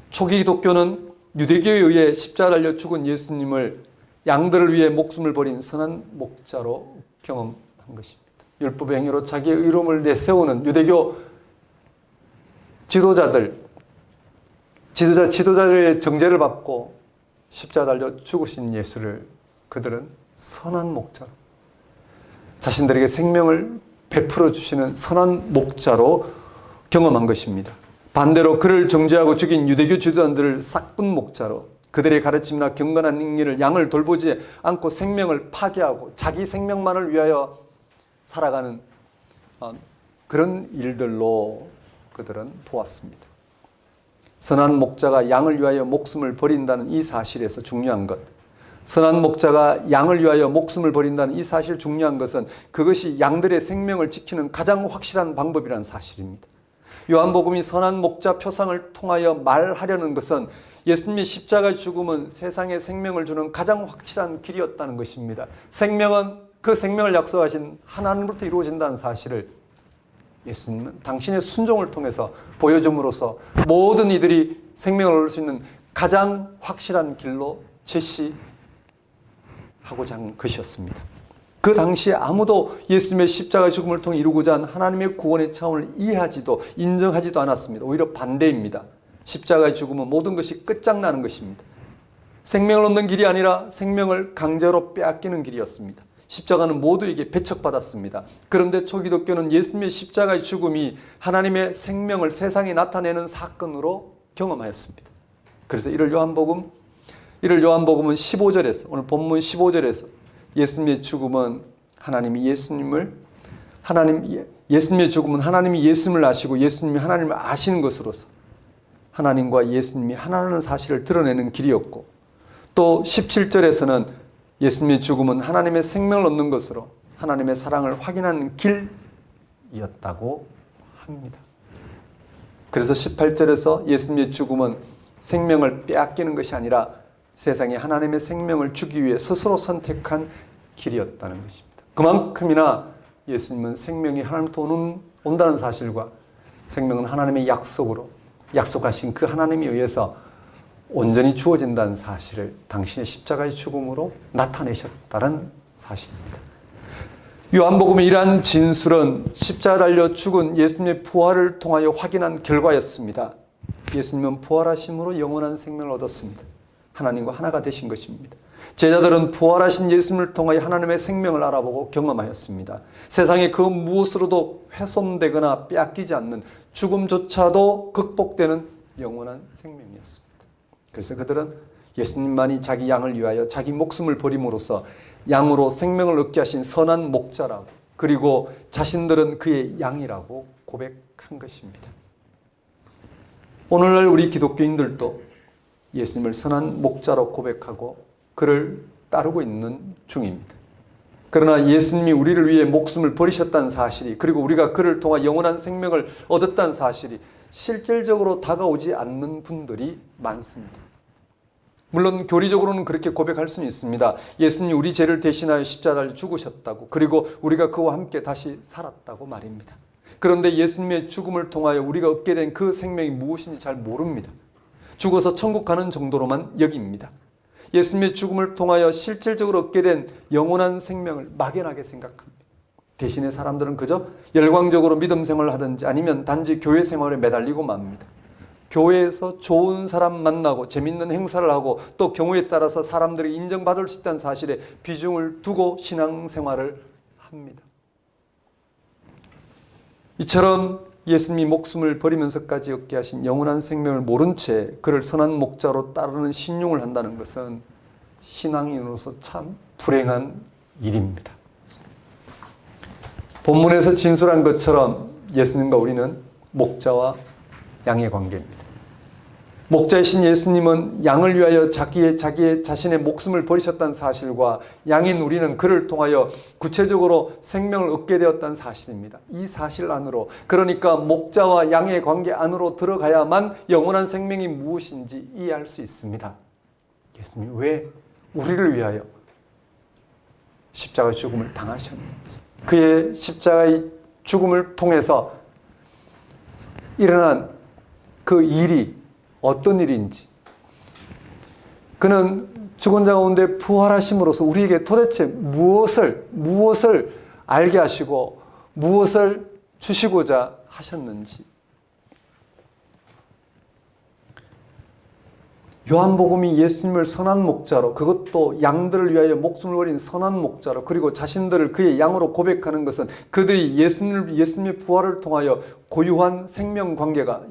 초기 기독교는 유대교에 의해 십자가 달려 죽은 예수님을 양들을 위해 목숨을 버린 선한 목자로 경험한 것입니다. 율법의 행위로 자기의 의로움을 내세우는 유대교 지도자들의 정죄를 받고 십자가 달려 죽으신 예수를 그들은 선한 목자로, 자신들에게 생명을 베풀어 주시는 선한 목자로 경험한 것입니다. 반대로 그를 정죄하고 죽인 유대교 지도자들을 싹군 목자로, 그들의 가르침이나 경건한 행위를 양을 돌보지 않고 생명을 파괴하고 자기 생명만을 위하여 살아가는 그런 일들로 그들은 보았습니다. 선한 목자가 양을 위하여 목숨을 버린다는 이 사실에서 중요한 것, 선한 목자가 양을 위하여 목숨을 버린다는 이 사실 중요한 것은 그것이 양들의 생명을 지키는 가장 확실한 방법이라는 사실입니다. 요한복음이 선한 목자 표상을 통하여 말하려는 것은 예수님의 십자가의 죽음은 세상에 생명을 주는 가장 확실한 길이었다는 것입니다. 생명은 그 생명을 약속하신 하나님으로부터 이루어진다는 사실을 예수님은 당신의 순종을 통해서 보여줌으로써 모든 이들이 생명을 얻을 수 있는 가장 확실한 길로 제시하고자 한 것이었습니다. 그 당시에 아무도 예수님의 십자가 죽음을 통해 이루고자 한 하나님의 구원의 차원을 이해하지도 인정하지도 않았습니다. 오히려 반대입니다. 십자가의 죽음은 모든 것이 끝장나는 것입니다. 생명을 얻는 길이 아니라 생명을 강제로 빼앗기는 길이었습니다. 십자가는 모두에게 배척받았습니다. 그런데 초기독교는 예수님의 십자가의 죽음이 하나님의 생명을 세상에 나타내는 사건으로 경험하였습니다. 그래서 이를 요한복음은 15절에서, 오늘 본문 15절에서 예수님의 죽음은 예수님의 죽음은 하나님이 예수님을 아시고 예수님이 하나님을 아시는 것으로서 하나님과 예수님이 하나라는 사실을 드러내는 길이었고, 또 17절에서는 예수님의 죽음은 하나님의 생명을 얻는 것으로 하나님의 사랑을 확인하는 길이었다고 합니다. 그래서 18절에서 예수님의 죽음은 생명을 빼앗기는 것이 아니라 세상에 하나님의 생명을 주기 위해 스스로 선택한 길이었다는 것입니다. 그만큼이나 예수님은 생명이 하나님부터 온다는 사실과 생명은 하나님의 약속으로 약속하신 그 하나님에 의해서 온전히 주어진다는 사실을 당신의 십자가의 죽음으로 나타내셨다는 사실입니다. 요한복음의 이러한 진술은 십자가 달려 죽은 예수님의 부활을 통하여 확인한 결과였습니다. 예수님은 부활하심으로 영원한 생명을 얻었습니다. 하나님과 하나가 되신 것입니다. 제자들은 부활하신 예수님을 통하여 하나님의 생명을 알아보고 경험하였습니다. 세상에 그 무엇으로도 훼손되거나 빼앗기지 않는 죽음조차도 극복되는 영원한 생명이었습니다. 그래서 그들은 예수님만이 자기 양을 위하여 자기 목숨을 버림으로써 양으로 생명을 얻게 하신 선한 목자라고, 그리고 자신들은 그의 양이라고 고백한 것입니다. 오늘날 우리 기독교인들도 예수님을 선한 목자로 고백하고 그를 따르고 있는 중입니다. 그러나 예수님이 우리를 위해 목숨을 버리셨다는 사실이, 그리고 우리가 그를 통해 영원한 생명을 얻었다는 사실이 실질적으로 다가오지 않는 분들이 많습니다. 물론 교리적으로는 그렇게 고백할 수는 있습니다. 예수님이 우리 죄를 대신하여 십자가를 죽으셨다고, 그리고 우리가 그와 함께 다시 살았다고 말입니다. 그런데 예수님의 죽음을 통하여 우리가 얻게 된 그 생명이 무엇인지 잘 모릅니다. 죽어서 천국 가는 정도로만 여깁니다. 예수님의 죽음을 통하여 실질적으로 얻게 된 영원한 생명을 막연하게 생각합니다. 대신에 사람들은 그저 열광적으로 믿음 생활을 하든지 아니면 단지 교회 생활에 매달리고 맙니다. 교회에서 좋은 사람 만나고 재밌는 행사를 하고 또 경우에 따라서 사람들이 인정받을 수 있다는 사실에 비중을 두고 신앙생활을 합니다. 이처럼 예수님이 목숨을 버리면서까지 얻게 하신 영원한 생명을 모른 채 그를 선한 목자로 따르는 신용을 한다는 것은 신앙인으로서 참 불행한 일입니다. 본문에서 진술한 것처럼 예수님과 우리는 목자와 양의 관계입니다. 목자이신 예수님은 양을 위하여 자신의 목숨을 버리셨다는 사실과 양인 우리는 그를 통하여 구체적으로 생명을 얻게 되었다는 사실입니다. 이 사실 안으로, 그러니까 목자와 양의 관계 안으로 들어가야만 영원한 생명이 무엇인지 이해할 수 있습니다. 예수님이 왜 우리를 위하여 십자가의 죽음을 당하셨는지, 그의 십자가의 죽음을 통해서 일어난 그 일이 어떤 일인지, 그는 죽은 자 가운데 부활하심으로써 우리에게 도대체 무엇을 알게 하시고 무엇을 주시고자 하셨는지, 요한복음이 예수님을 선한 목자로, 그것도 양들을 위하여 목숨을 버린 선한 목자로, 그리고 자신들을 그의 양으로 고백하는 것은 그들이 예수님의 부활을 통하여 고유한 생명관계가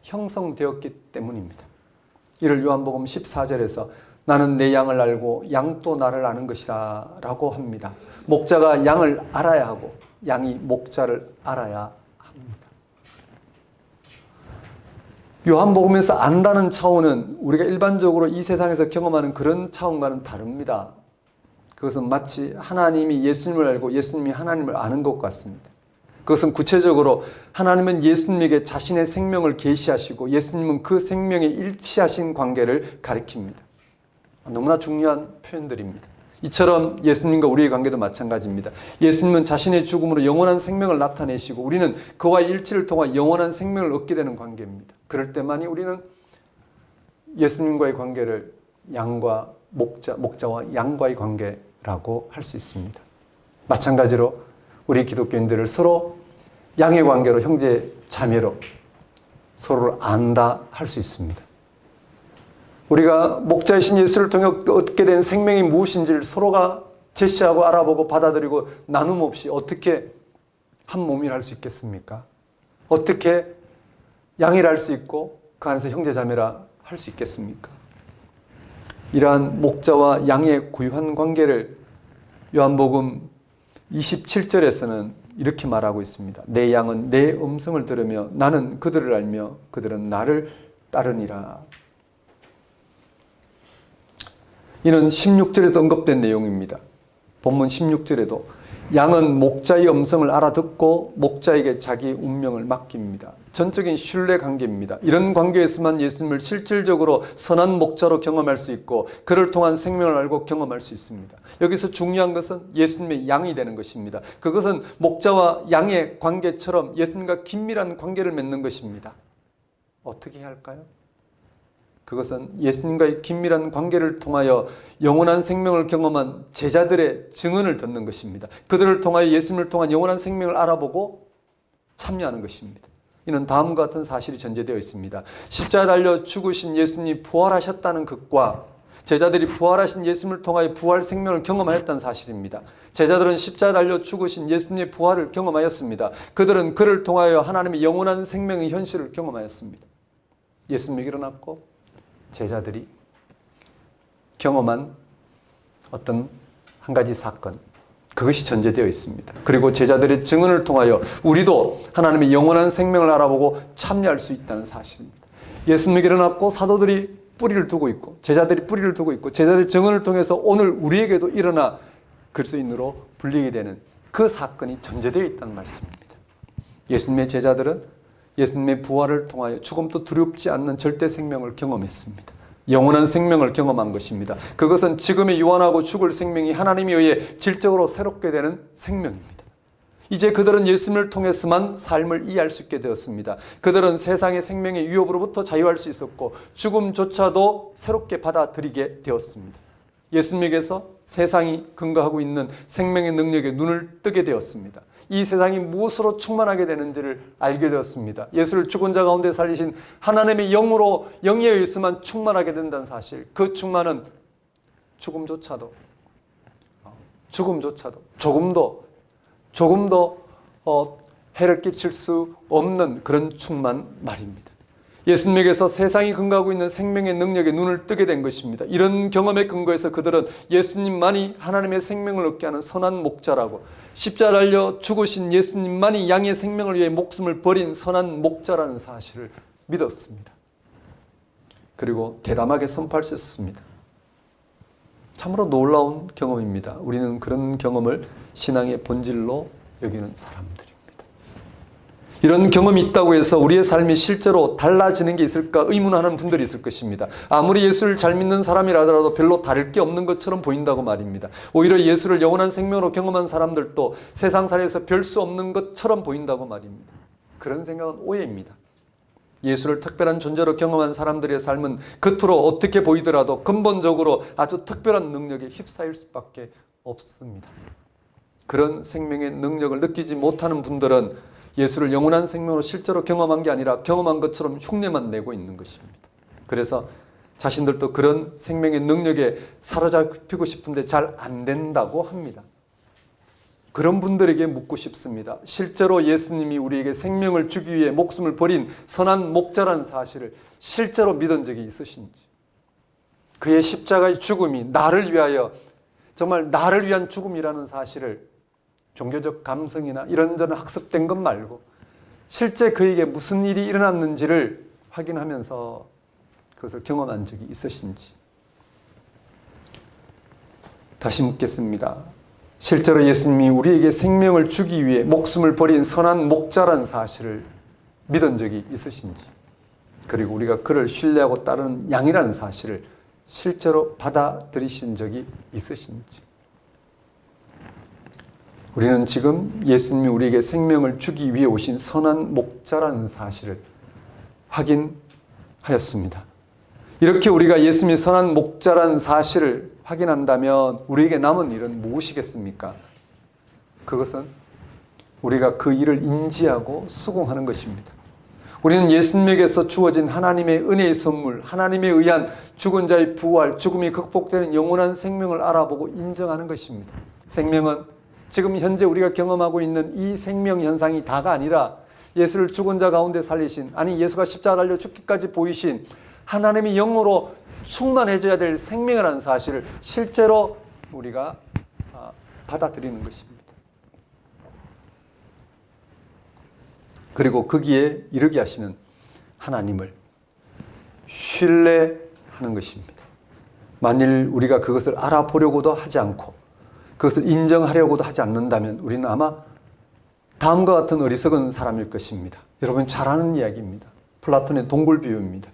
형성되었기 때문입니다. 이를 요한복음 14절에서 나는 내 양을 알고 양도 나를 아는 것이라 라고 합니다. 목자가 양을 알아야 하고 양이 목자를 알아야 합니다. 요한복음에서 안다는 차원은 우리가 일반적으로 이 세상에서 경험하는 그런 차원과는 다릅니다. 그것은 마치 하나님이 예수님을 알고 예수님이 하나님을 아는 것 같습니다. 그것은 구체적으로 하나님은 예수님에게 자신의 생명을 계시하시고 예수님은 그 생명에 일치하신 관계를 가리킵니다. 너무나 중요한 표현들입니다. 이처럼 예수님과 우리의 관계도 마찬가지입니다. 예수님은 자신의 죽음으로 영원한 생명을 나타내시고 우리는 그와의 일치를 통해 영원한 생명을 얻게 되는 관계입니다. 그럴 때만이 우리는 예수님과의 관계를 양과 목자와 양과의 관계라고 할 수 있습니다. 마찬가지로 우리 기독교인들을 서로 양의 관계로 형제 자매로 서로를 안다 할 수 있습니다. 우리가 목자이신 예수를 통해 얻게 된 생명이 무엇인지를 서로가 제시하고 알아보고 받아들이고 나눔 없이 어떻게 한 몸이라 할 수 있겠습니까? 어떻게 양이라 할 수 있고 그 안에서 형제자매라 할 수 있겠습니까? 이러한 목자와 양의 고유한 관계를 요한복음 27절에서는 이렇게 말하고 있습니다. 내 양은 내 음성을 들으며 나는 그들을 알며 그들은 나를 따르니라. 이는 16절에도 언급된 내용입니다. 본문 16절에도 양은 목자의 음성을 알아듣고 목자에게 자기 운명을 맡깁니다. 전적인 신뢰 관계입니다. 이런 관계에서만 예수님을 실질적으로 선한 목자로 경험할 수 있고 그를 통한 생명을 알고 경험할 수 있습니다. 여기서 중요한 것은 예수님의 양이 되는 것입니다. 그것은 목자와 양의 관계처럼 예수님과 긴밀한 관계를 맺는 것입니다. 어떻게 해야 할까요? 그것은 예수님과의 긴밀한 관계를 통하여 영원한 생명을 경험한 제자들의 증언을 듣는 것입니다. 그들을 통하여 예수님을 통한 영원한 생명을 알아보고 참여하는 것입니다. 이는 다음과 같은 사실이 전제되어 있습니다. 십자가에 달려 죽으신 예수님이 부활하셨다는 것과 제자들이 부활하신 예수님을 통하여 부활 생명을 경험하였다는 사실입니다. 제자들은 십자가에 달려 죽으신 예수님의 부활을 경험하였습니다. 그들은 그를 통하여 하나님의 영원한 생명의 현실을 경험하였습니다. 예수님이 일어났고 제자들이 경험한 어떤 한 가지 사건, 그것이 전제되어 있습니다. 그리고 제자들의 증언을 통하여 우리도 하나님의 영원한 생명을 알아보고 참여할 수 있다는 사실입니다. 예수님이 일어났고 사도들이 뿌리를 두고 있고 제자들이 뿌리를 두고 있고 제자들의 증언을 통해서 오늘 우리에게도 일어나 그리스도인으로 불리게 되는 그 사건이 전제되어 있다는 말씀입니다. 예수님의 제자들은 예수님의 부활을 통하여 죽음도 두렵지 않는 절대 생명을 경험했습니다. 영원한 생명을 경험한 것입니다. 그것은 지금의 유한하고 죽을 생명이 하나님에 의해 질적으로 새롭게 되는 생명입니다. 이제 그들은 예수님을 통해서만 삶을 이해할 수 있게 되었습니다. 그들은 세상의 생명의 위협으로부터 자유할 수 있었고 죽음조차도 새롭게 받아들이게 되었습니다. 예수님에게서 세상이 근거하고 있는 생명의 능력에 눈을 뜨게 되었습니다. 이 세상이 무엇으로 충만하게 되는지를 알게 되었습니다. 예수를 죽은 자 가운데 살리신 하나님의 영으로 영에 의해서만 충만하게 된다는 사실, 그 충만은 죽음조차도 조금도 해를 끼칠 수 없는 그런 충만 말입니다. 예수님에게서 세상이 근거하고 있는 생명의 능력에 눈을 뜨게 된 것입니다. 이런 경험의 근거에서 그들은 예수님만이 하나님의 생명을 얻게 하는 선한 목자라고, 십자가에 달려 죽으신 예수님만이 양의 생명을 위해 목숨을 버린 선한 목자라는 사실을 믿었습니다. 그리고 대담하게 선포할 수 있었습니다. 참으로 놀라운 경험입니다. 우리는 그런 경험을 신앙의 본질로 여기는 사람들입니다. 이런 경험이 있다고 해서 우리의 삶이 실제로 달라지는 게 있을까 의문하는 분들이 있을 것입니다. 아무리 예수를 잘 믿는 사람이라더라도 별로 다를 게 없는 것처럼 보인다고 말입니다. 오히려 예수를 영원한 생명으로 경험한 사람들도 세상살이에서 별 수 없는 것처럼 보인다고 말입니다. 그런 생각은 오해입니다. 예수를 특별한 존재로 경험한 사람들의 삶은 겉으로 어떻게 보이더라도 근본적으로 아주 특별한 능력에 휩싸일 수밖에 없습니다. 그런 생명의 능력을 느끼지 못하는 분들은 예수를 영원한 생명으로 실제로 경험한 게 아니라 경험한 것처럼 흉내만 내고 있는 것입니다. 그래서 자신들도 그런 생명의 능력에 사로잡히고 싶은데 잘 안 된다고 합니다. 그런 분들에게 묻고 싶습니다. 실제로 예수님이 우리에게 생명을 주기 위해 목숨을 버린 선한 목자라는 사실을 실제로 믿은 적이 있으신지, 그의 십자가의 죽음이 나를 위하여 정말 나를 위한 죽음이라는 사실을 종교적 감성이나 이런저런 학습된 것 말고 실제 그에게 무슨 일이 일어났는지를 확인하면서 그것을 경험한 적이 있으신지. 다시 묻겠습니다. 실제로 예수님이 우리에게 생명을 주기 위해 목숨을 버린 선한 목자라는 사실을 믿은 적이 있으신지, 그리고 우리가 그를 신뢰하고 따르는 양이라는 사실을 실제로 받아들이신 적이 있으신지. 우리는 지금 예수님이 우리에게 생명을 주기 위해 오신 선한 목자라는 사실을 확인하였습니다. 이렇게 우리가 예수님이 선한 목자라는 사실을 확인한다면 우리에게 남은 일은 무엇이겠습니까? 그것은 우리가 그 일을 인지하고 수긍하는 것입니다. 우리는 예수님에게서 주어진 하나님의 은혜의 선물, 하나님에 의한 죽은 자의 부활, 죽음이 극복되는 영원한 생명을 알아보고 인정하는 것입니다. 생명은 지금 현재 우리가 경험하고 있는 이 생명 현상이 다가 아니라 예수를 죽은 자 가운데 살리신, 아니 예수가 십자가 달려 죽기까지 보이신 하나님의 영으로 충만해져야 될 생명이라는 사실을 실제로 우리가 받아들이는 것입니다. 그리고 거기에 이르게 하시는 하나님을 신뢰하는 것입니다. 만일 우리가 그것을 알아보려고도 하지 않고 그것을 인정하려고도 하지 않는다면 우리는 아마 다음과 같은 어리석은 사람일 것입니다. 여러분 잘 아는 이야기입니다. 플라톤의 동굴 비유입니다.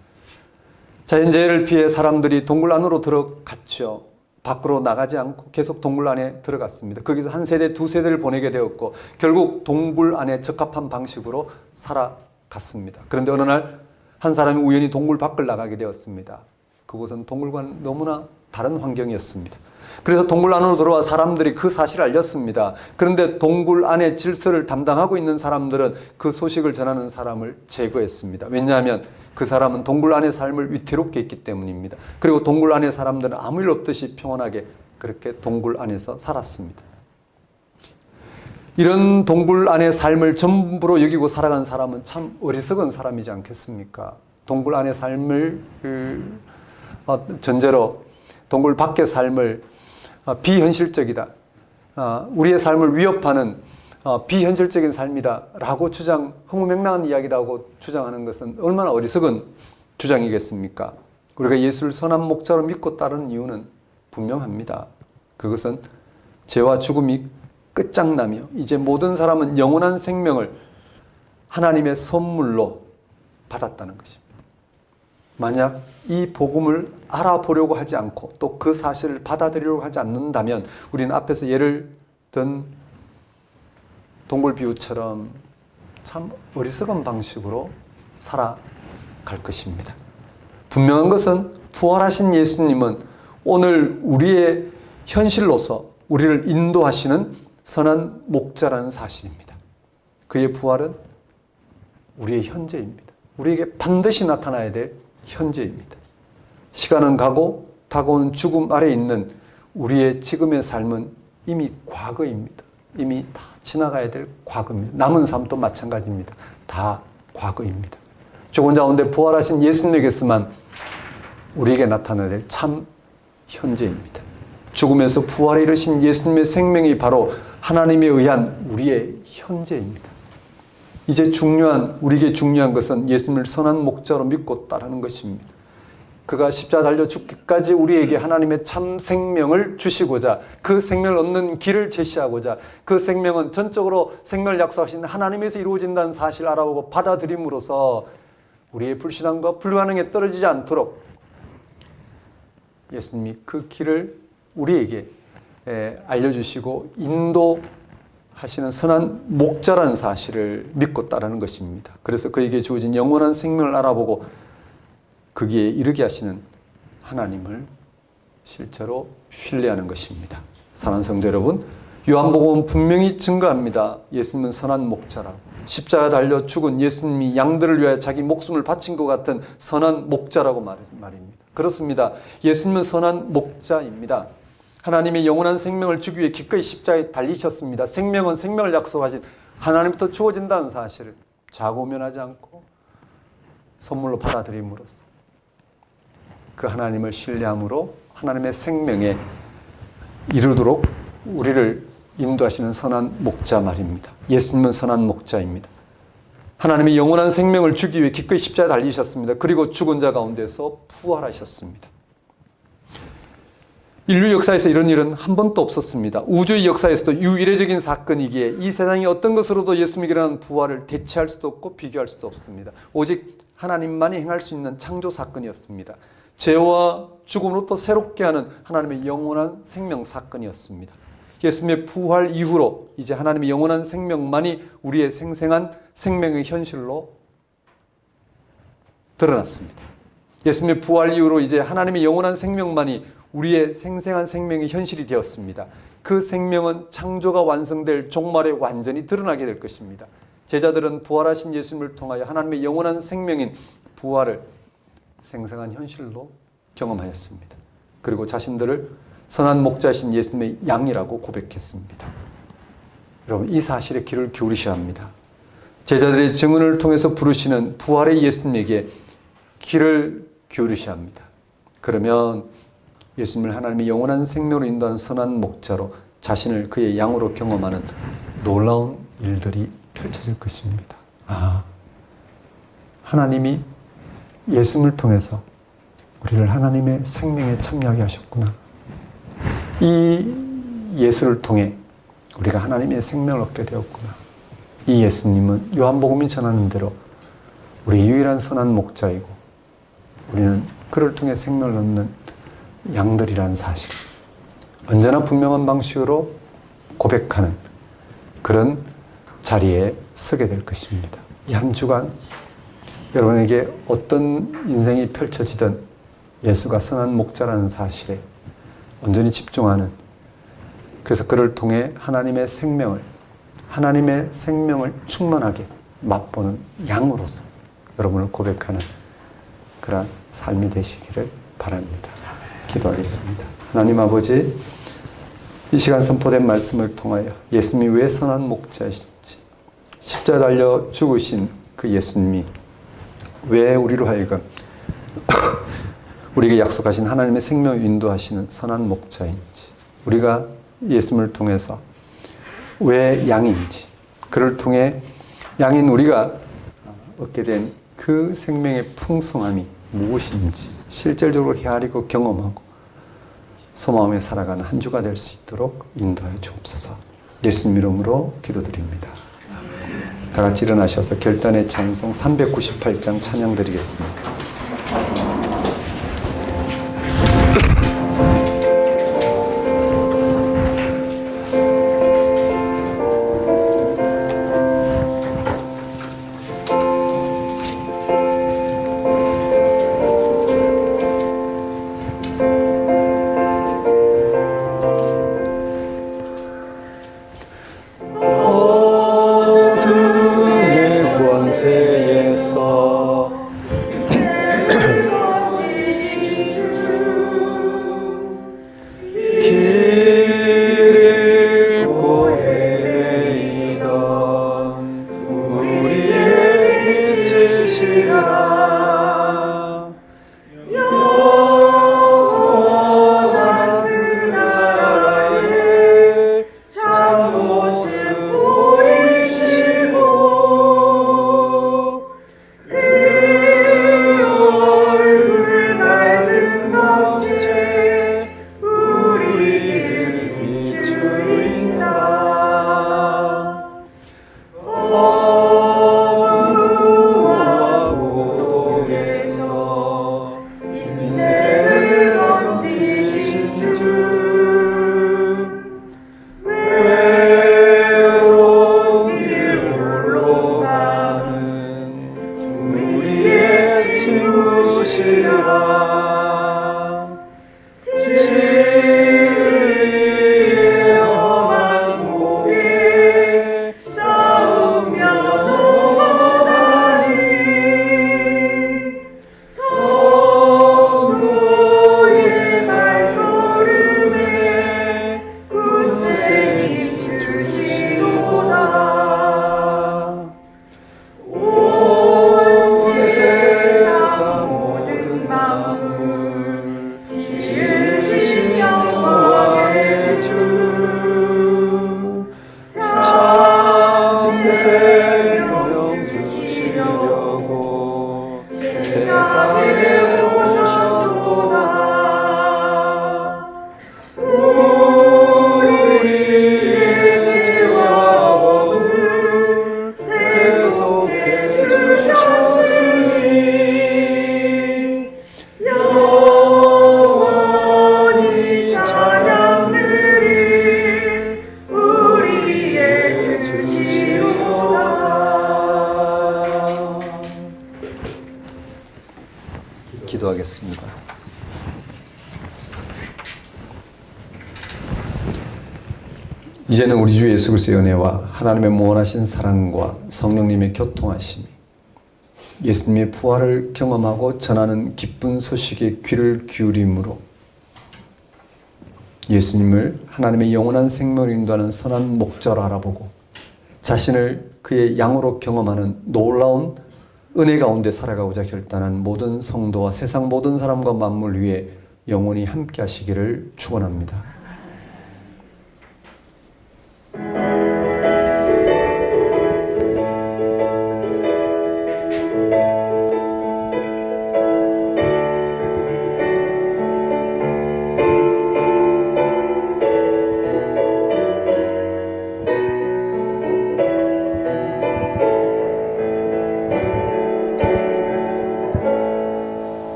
자연재해를 피해 사람들이 동굴 안으로 들어갔죠. 밖으로 나가지 않고 계속 동굴 안에 들어갔습니다. 거기서 한 세대, 두 세대를 보내게 되었고 결국 동굴 안에 적합한 방식으로 살아갔습니다. 그런데 어느 날 한 사람이 우연히 동굴 밖을 나가게 되었습니다. 그곳은 동굴과는 너무나 다른 환경이었습니다. 그래서 동굴 안으로 들어와 사람들이 그 사실을 알렸습니다. 그런데 동굴 안의 질서를 담당하고 있는 사람들은 그 소식을 전하는 사람을 제거했습니다. 왜냐하면 그 사람은 동굴 안의 삶을 위태롭게 했기 때문입니다. 그리고 동굴 안의 사람들은 아무 일 없듯이 평온하게 그렇게 동굴 안에서 살았습니다. 이런 동굴 안의 삶을 전부로 여기고 살아간 사람은 참 어리석은 사람이지 않겠습니까? 동굴 안의 삶을 전제로 동굴 밖의 삶을 비현실적이다, 우리의 삶을 위협하는 비현실적인 삶이다 라고 허무맹랑한 이야기라고 주장하는 것은 얼마나 어리석은 주장이겠습니까? 우리가 예수를 선한 목자로 믿고 따르는 이유는 분명합니다. 그것은 죄와 죽음이 끝장나며 이제 모든 사람은 영원한 생명을 하나님의 선물로 받았다는 것입니다. 만약 이 복음을 알아보려고 하지 않고 또 그 사실을 받아들이려고 하지 않는다면 우리는 앞에서 예를 든 동굴 비유처럼 참 어리석은 방식으로 살아갈 것입니다. 분명한 것은 부활하신 예수님은 오늘 우리의 현실로서 우리를 인도하시는 선한 목자라는 사실입니다. 그의 부활은 우리의 현재입니다. 우리에게 반드시 나타나야 될 현재입니다. 시간은 가고 다가오는 죽음 아래 있는 우리의 지금의 삶은 이미 과거입니다. 이미 다 지나가야 될 과거입니다. 남은 삶도 마찬가지입니다. 다 과거입니다. 죽은 자 가운데 부활하신 예수님에게서만 우리에게 나타나야 될 참 현재입니다. 죽음에서 부활에 이르신 예수님의 생명이 바로 하나님에 의한 우리의 현재입니다. 이제 우리에게 중요한 것은 예수님을 선한 목자로 믿고 따르는 것입니다. 그가 십자가 달려 죽기까지 우리에게 하나님의 참 생명을 주시고자, 그 생명을 얻는 길을 제시하고자, 그 생명은 전적으로 생명을 약속하신 하나님에서 이루어진다는 사실을 알아보고 받아들임으로써 우리의 불신앙과 불가능에 떨어지지 않도록 예수님이 그 길을 우리에게 알려주시고 인도하시는 선한 목자라는 사실을 믿고 따르는 것입니다. 그래서 그에게 주어진 영원한 생명을 알아보고 거기에 이르게 하시는 하나님을 실제로 신뢰하는 것입니다. 사랑하는 성도 여러분, 요한복음은 분명히 증거합니다. 예수님은 선한 목자라고. 십자가 달려 죽은 예수님이 양들을 위하여 자기 목숨을 바친 것 같은 선한 목자라고 말입니다. 그렇습니다. 예수님은 선한 목자입니다. 하나님의 영원한 생명을 주기 위해 기꺼이 십자가에 달리셨습니다. 생명은 생명을 약속하신 하나님부터 주어진다는 사실을 좌고우면하지 않고 선물로 받아들임으로써 그 하나님을 신뢰함으로 하나님의 생명에 이르도록 우리를 인도하시는 선한 목자 말입니다. 예수님은 선한 목자입니다. 하나님이 영원한 생명을 주기 위해 기꺼이 십자가에 달리셨습니다. 그리고 죽은 자 가운데서 부활하셨습니다. 인류 역사에서 이런 일은 한 번도 없었습니다. 우주의 역사에서도 유일해적인 사건이기에 이 세상의 어떤 것으로도 예수님이 일어난 부활을 대체할 수도 없고 비교할 수도 없습니다. 오직 하나님만이 행할 수 있는 창조 사건이었습니다. 죄와 죽음으로 또 새롭게 하는 하나님의 영원한 생명 사건이었습니다. 예수님의 부활 이후로 이제 하나님의 영원한 생명만이 우리의 생생한 생명의 현실로 드러났습니다. 예수님의 부활 이후로 이제 하나님의 영원한 생명만이 우리의 생생한 생명의 현실이 되었습니다. 그 생명은 창조가 완성될 종말에 완전히 드러나게 될 것입니다. 제자들은 부활하신 예수님을 통하여 하나님의 영원한 생명인 부활을 생생한 현실로 경험하였습니다. 그리고 자신들을 선한 목자이신 예수님의 양이라고 고백했습니다. 여러분, 이 사실에 귀를 기울이셔야 합니다. 제자들의 증언을 통해서 부르시는 부활의 예수님에게 귀를 기울이셔야 합니다. 그러면 예수님을 하나님의 영원한 생명으로 인도하는 선한 목자로 자신을 그의 양으로 경험하는 놀라운 일들이 펼쳐질 것입니다. 하나님이 예수님을 통해서 우리를 하나님의 생명에 참여하게 하셨구나. 이 예수를 통해 우리가 하나님의 생명을 얻게 되었구나. 이 예수님은 요한복음이 전하는 대로 우리 유일한 선한 목자이고 우리는 그를 통해 생명을 얻는 양들이라는 사실, 언제나 분명한 방식으로 고백하는 그런 자리에 서게 될 것입니다. 이 한 주간 여러분에게 어떤 인생이 펼쳐지든 예수가 선한 목자라는 사실에 온전히 집중하는, 그래서 그를 통해 하나님의 생명을 충만하게 맛보는 양으로서 여러분을 고백하는 그런 삶이 되시기를 바랍니다. 기도하겠습니다. 하나님 아버지, 이 시간 선포된 말씀을 통하여 예수님이 왜 선한 목자이신지, 십자가에 달려 죽으신 그 예수님이 왜 우리로 하여금 우리에게 약속하신 하나님의 생명을 인도하시는 선한 목자인지, 우리가 예수님을 통해서 왜 양인지, 그를 통해 양인 우리가 얻게 된 그 생명의 풍성함이 무엇인지 실질적으로 헤아리고 경험하고 소마음에 살아가는 한 주가 될 수 있도록 인도하여 주옵소서. 예수님 이름으로 기도드립니다. 다 같이 일어나셔서 결단의 찬송 398장 찬양 드리겠습니다. 어둠의 권세에서 이제는 우리 주 예수 그리스도의 은혜와 하나님의 무한하신 사랑과 성령님의 교통하심이 예수님의 부활을 경험하고 전하는 기쁜 소식에 귀를 기울임으로 예수님을 하나님의 영원한 생명을 인도하는 선한 목자로 알아보고 자신을 그의 양으로 경험하는 놀라운 은혜 가운데 살아가고자 결단한 모든 성도와 세상 모든 사람과 만물 위에 영원히 함께 하시기를 축원합니다.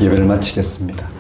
예배를 마치겠습니다.